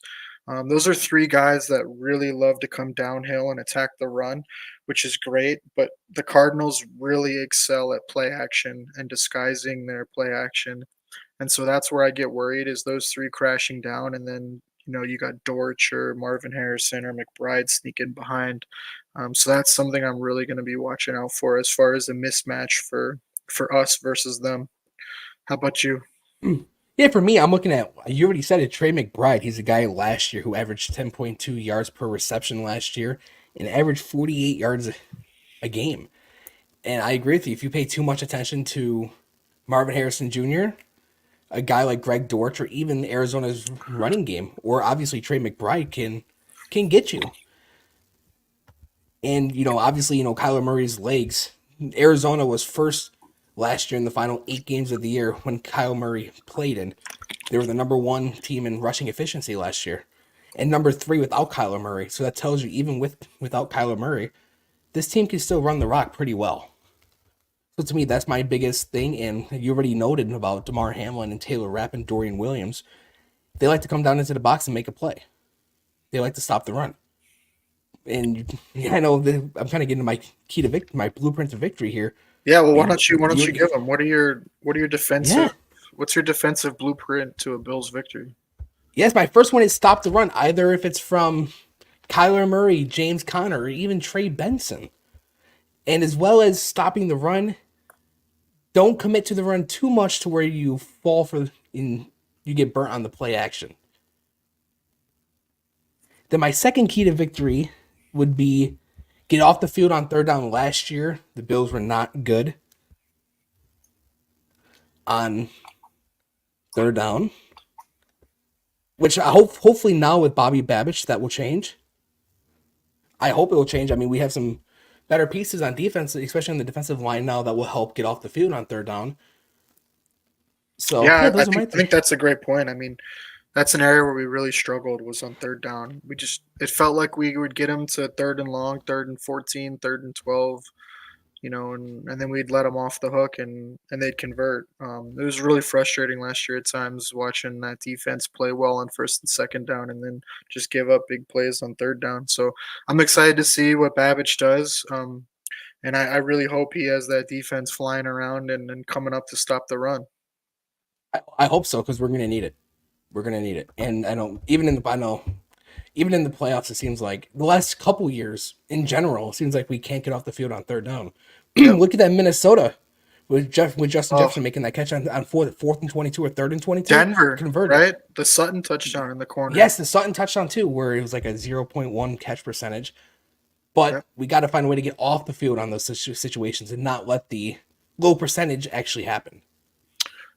Those are three guys that really love to come downhill and attack the run, which is great. But the Cardinals really excel at play action and disguising their play action, and so that's where I get worried is those three crashing down, and then you got Dortch or Marvin Harrison or McBride sneaking behind. So that's something I'm really going to be watching out for as far as a mismatch for us versus them. How about you? Yeah, for me, I'm looking at, you already said it, Trey McBride. He's a guy last year who averaged 10.2 yards per reception last year and averaged 48 yards a game. And I agree with you. If you pay too much attention to Marvin Harrison Jr., a guy like Greg Dortch, or even Arizona's running game, or obviously Trey McBride can get you. And obviously, Kyler Murray's legs. Arizona was first last year in the final 8 games of the year when Kyle Murray played in. They were the number one team in rushing efficiency last year, and number three without Kyler Murray. So that tells you even without Kyler Murray, this team can still run the rock pretty well. So to me, that's my biggest thing. And you already noted about DeMar Hamlin and Taylor Rapp and Dorian Williams. They like to come down into the box and make a play. They like to stop the run. And yeah, I know I'm kind of getting to my key to my blueprint to victory here. Yeah, well, why And don't you give them? What are your defensive? yeah, What's your defensive blueprint to a Bills victory? yes, my first one is stop the run. Either if it's from Kyler Murray, James Conner, or even Trey Benson, and as well as stopping the run, don't commit to the run too much to where you fall you get burnt on the play action. Then my second key to victory would be get off the field on third down. Last year, the Bills were not good on third down, which I hopefully now with Bobby Babich that will change. I hope it will change. I mean, we have some better pieces on defense, especially on the defensive line now, that will help get off the field on third down. So yeah, Yeah, I those are my think I three. think that's a great point. I mean, that's an area where we really struggled was on third down. It felt like we would get them to third and long, third and 14, third and 12, and then we'd let them off the hook and they'd convert. It was really frustrating last year at times watching that defense play well on first and second down and then just give up big plays on third down. So I'm excited to see what Babbage does. And I really hope he has that defense flying around and coming up to stop the run. I hope so because we're gonna need it. We're gonna need it. And I know even in the playoffs, it seems like the last couple years in general, it seems like we can't get off the field on third down. Yep. Look at that Minnesota with Justin Oh, Jefferson making that catch on fourth and 22 or third and 22, Denver, converted. right? The Sutton touchdown in the corner. Yes, the Sutton touchdown too, where it was like a 0.1 catch percentage. But Yep. we got to find a way to get off the field on those situations and not let the low percentage actually happen.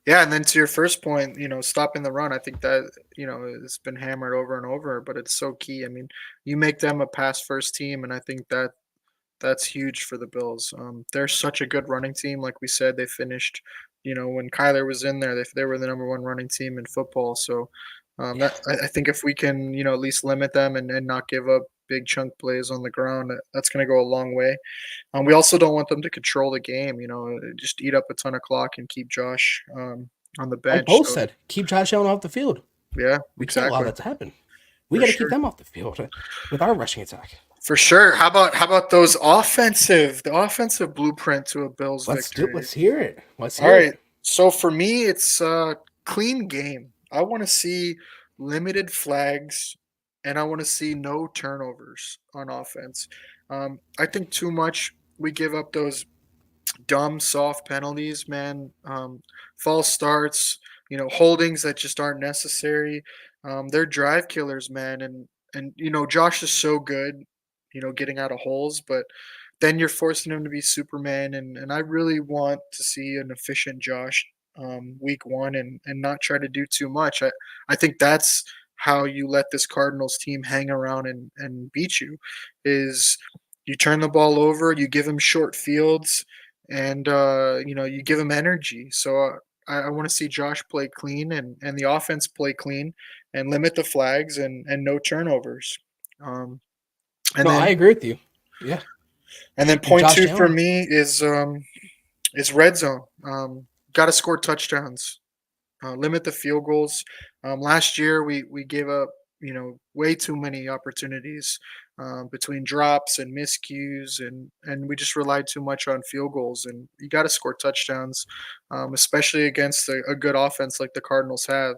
Yeah, and then to your first point, stopping the run, I think that, it's been hammered over and over, but it's so key. I mean, you make them a pass first team, and I think that's huge for the Bills. They're such a good running team. Like we said, they finished, when Kyler was in there, they were the number one running team in football. So Yeah. that I think if we can, at least limit them and not give up big chunk plays on the ground. That's going to go a long way. We also don't want them to control the game. Just eat up a ton of clock and keep Josh on the Like bench. both So said, keep Josh Allen off the field. yeah, We can't allow exactly, that to happen. We for got to keep sure. them off the field with our rushing attack. For sure. How about the offensive blueprint to a Bills victory? Let's hear it. Let's All hear right. it. So for me, it's a clean game. I want to see limited flags, and I want to see no turnovers on offense. I think too much we give up those dumb, soft penalties, man. False starts, holdings that just aren't necessary. They're drive killers, man. And Josh is so good, getting out of holes, but then you're forcing him to be Superman. And I really want to see an efficient Josh week one and not try to do too much. I think that's how you let this Cardinals team hang around and beat you is you turn the ball over, you give him short fields, and you give him energy. So I want to see Josh play clean and the offense play clean and limit the flags and no turnovers. Um, and No, I then agree with you. Yeah. And point Josh two for Allen. me is red zone. Got to score touchdowns. Limit the field goals. Last year we gave up way too many opportunities between drops and miscues, and we just relied too much on field goals. And you got to score touchdowns, especially against a good offense like the Cardinals have.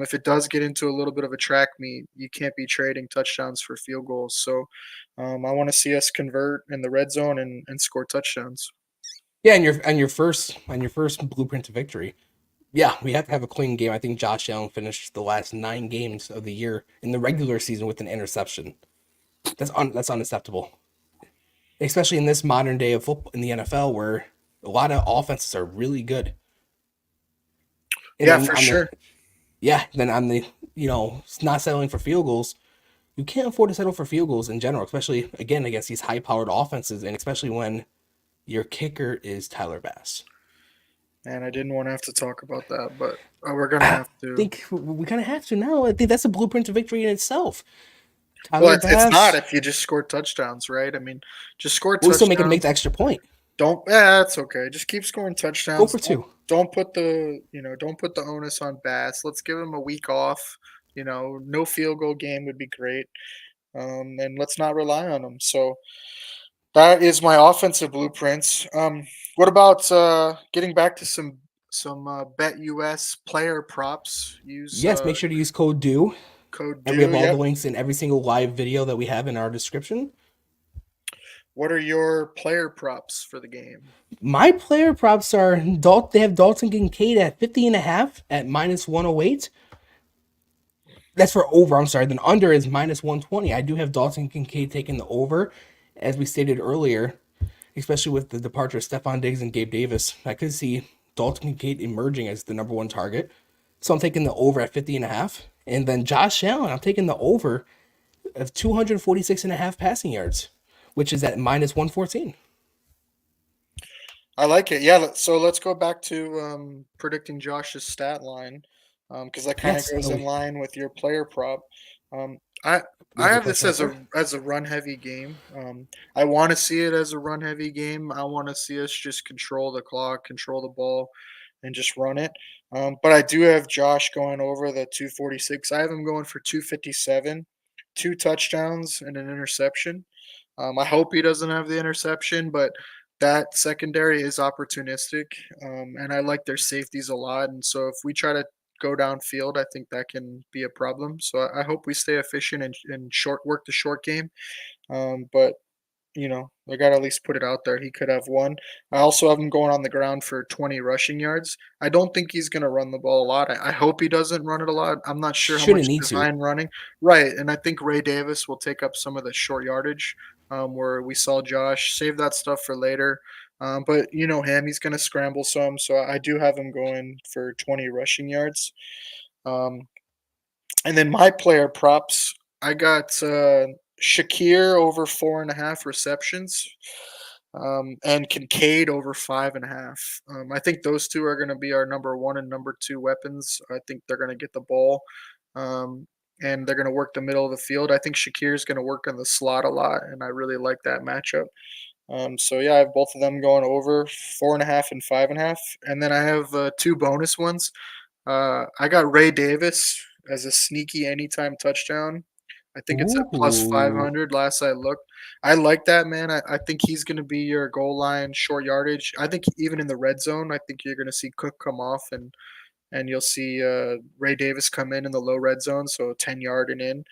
If it does get into a little bit of a track meet, you can't be trading touchdowns for field goals. So I want to see us convert in the red zone and score touchdowns. Yeah, and your first blueprint to victory. Yeah, we have to have a clean game. I think Josh Allen finished the last 9 games of the year in the regular season with an interception. That's unacceptable, especially in this modern day of football in the NFL where a lot of offenses are really good. And Yeah, then for sure. on the not settling for field goals. You can't afford to settle for field goals in general, especially again against these high-powered offenses, and especially when your kicker is Tyler Bass. And I didn't want to have to talk about that, but we're gonna I have to. think we kind of have to now. I think that's a blueprint to victory in itself. Well, Tyler it's not Bass. if you just score touchdowns, right? I mean, just score We'll still make the touchdowns. extra point. Don't. Yeah, that's okay. Just keep scoring Go touchdowns. for two. Don't put the onus on Bass. Let's give him a week off. No field goal game would be great. And let's not rely on him. So that is my offensive blueprints. What about getting back to some Bet US player props? Use Yes, make sure to use code DO, code and we have DO. all the Yep. links in every single live video that we have in our description. What are your player props for the game? My player props are they have Dalton Kincaid at 50.5 at -108. That's for over. I'm sorry. Then under is -120. I do have Dalton Kincaid taking the over, as we stated earlier, especially with the departure of Stephon Diggs and Gabe Davis. I could see Dalton Kincaid emerging as the number one target. So I'm taking the over at 50.5. And then Josh Allen, I'm taking the over of 246.5 passing yards, which is at -114. I like it. Yeah. So let's go back to predicting Josh's stat line, because that kind of Yes, goes in line with your player prop. Um, I we I have the have this question right as there. a run heavy game. I want to see it as a run heavy game. I want to see us just control the clock, control the ball, and just run it. But I do have Josh going over the 246. I have him going for 257, two touchdowns and an interception. I hope he doesn't have the interception, but that secondary is opportunistic, and I like their safeties a lot. And so if we try to go downfield, I think that can be a problem. So I hope we stay efficient and short work the short game. But I got to at least put it out there. He could have one. I also have him going on the ground for 20 rushing yards. I don't think he's going to run the ball a lot. I hope he doesn't run it a lot. I'm not sure how Shouldn't much need to. design running. Right. And I think Ray Davis will take up some of the short yardage where we saw Josh. Save that stuff for later. But you know him, he's going to scramble some. So I do have him going for 20 rushing yards. Um, and then my player props, I got Shakir over 4.5 receptions, and Kincaid over 5.5. I think those two are going to be our number one and number two weapons. I think they're going to get the ball. Um, and they're going to work the middle of the field. I think Shakir is going to work in the slot a lot, and I really like that matchup. So yeah, I have both of them going over 4.5 and 5.5, and then I have two bonus ones. I got Ray Davis as a sneaky anytime touchdown. I think it's at plus Ooh. 500 last I looked. I like that, man. I think he's going to be your goal line short yardage. I think even in the red zone, I think you're going to see Cook come off and you'll see Ray Davis come in the low red zone, so 10-yard and in.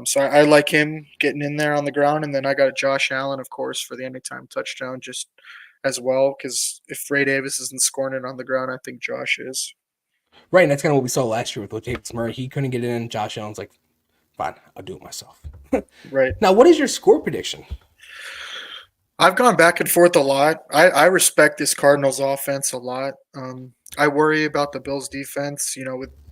So I like him getting in there on the ground, and then I got Josh Allen, of course, for the anytime touchdown, just as well, because if Ray Davis isn't scoring it on the ground, I think Josh is. Right, and that's kind of what we saw last year with Latavius Murray. He couldn't get it in. Josh Allen's like, fine, I'll do it myself. Right. Now, what is your score prediction? I've gone back and forth a lot. I respect this Cardinals offense a lot. I worry about the Bills defense,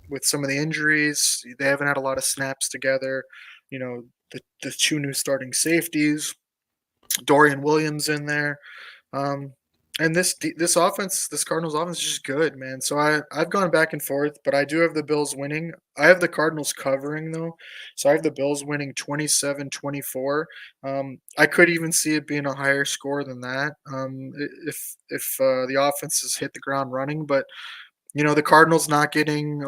with some of the injuries. They haven't had a lot of snaps together. The two new starting safeties, Dorian Williams in there. Um, and this offense, this Cardinals offense is just good, man. So I've gone back and forth, but I do have the Bills winning. I have the Cardinals covering though. So I have the Bills winning 27-24. I could even see it being a higher score than that. If the offenses hit the ground running, but the Cardinals not getting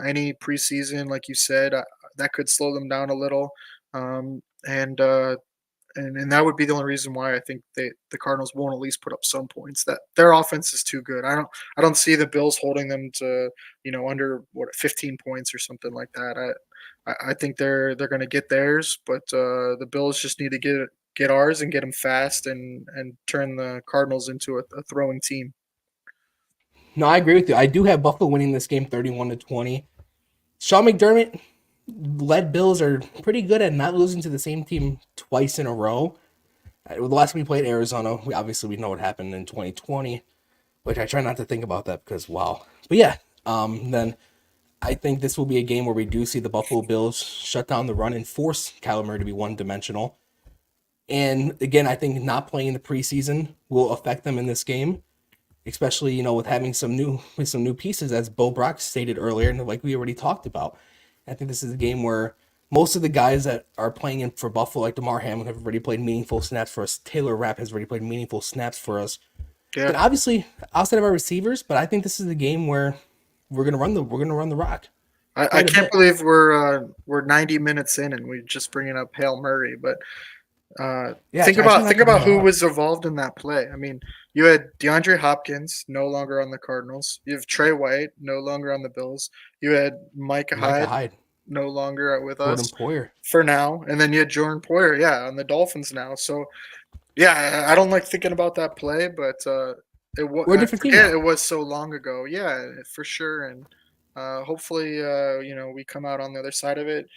any preseason, like you said, that could slow them down a little. And that would be the only reason why I think the Cardinals won't at least put up some points. That their offense is too good. I don't see the Bills holding them to under 15 points or something like that. I think they're going to get theirs, but the Bills just need to get ours and get them fast and turn the Cardinals into a throwing team. No, I agree with you. I do have Buffalo winning this game 31-20. Sean McDermott led Bills are pretty good at not losing to the same team twice in a row. The last time we played Arizona, we know what happened in 2020, which I try not to think about that because wow. But yeah, then I think this will be a game where we do see the Buffalo Bills shut down the run and force Kyler Murray to be one-dimensional. And again, I think not playing the preseason will affect them in this game, especially with having some new pieces, as Bo Brock stated earlier, and like we already talked about. I think this is a game where most of the guys that are playing in for Buffalo, like DeMar Hamlin, have already played meaningful snaps for us. Taylor Rapp has already played meaningful snaps for us. Yeah. Then obviously outside of our receivers, but I think this is the game where we're gonna run the rock. I can't believe we're 90 minutes in and we're just bringing up Hail Murray, but think about who was involved in that play. I mean, you had DeAndre Hopkins, no longer on the Cardinals. You have Trey White, no longer on the Bills. You had Micah Hyde, no longer with us for now. And then you had Jordan Poyer, on the Dolphins now. So, I don't like thinking about that play, but we're a different team now. It was so long ago. Yeah, for sure. And hopefully, we come out on the other side of it.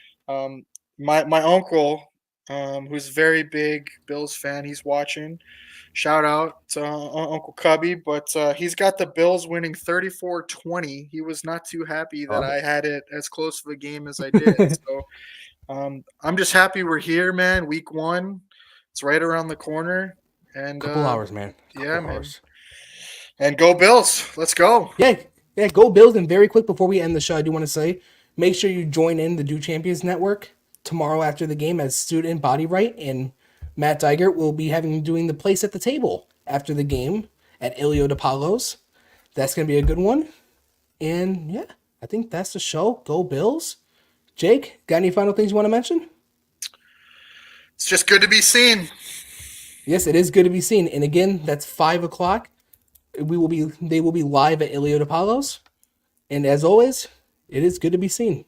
My uncle, who's a very big Bills fan, he's watching. Shout out to Uncle Cubby, but he's got the Bills winning 34-20. He was not too happy that I had it as close of a game as I did. So I'm just happy we're here, man. Week 1, it's right around the corner. And couple hours, man. Hours. And go Bills. Let's go. Yeah, go Bills. And very quick before we end the show, I do want to say, make sure you join in the Do Champions Network tomorrow after the game as Student Body Right, and Matt Digert will be doing the place at the table after the game at Ilio DePaulo's. That's going to be a good one. And yeah, I think that's the show. Go Bills. Jake, got any final things you want to mention? It's just good to be seen. Yes, it is good to be seen. And again, that's 5:00. They will be live at Ilio DePaulo's. And as always, it is good to be seen.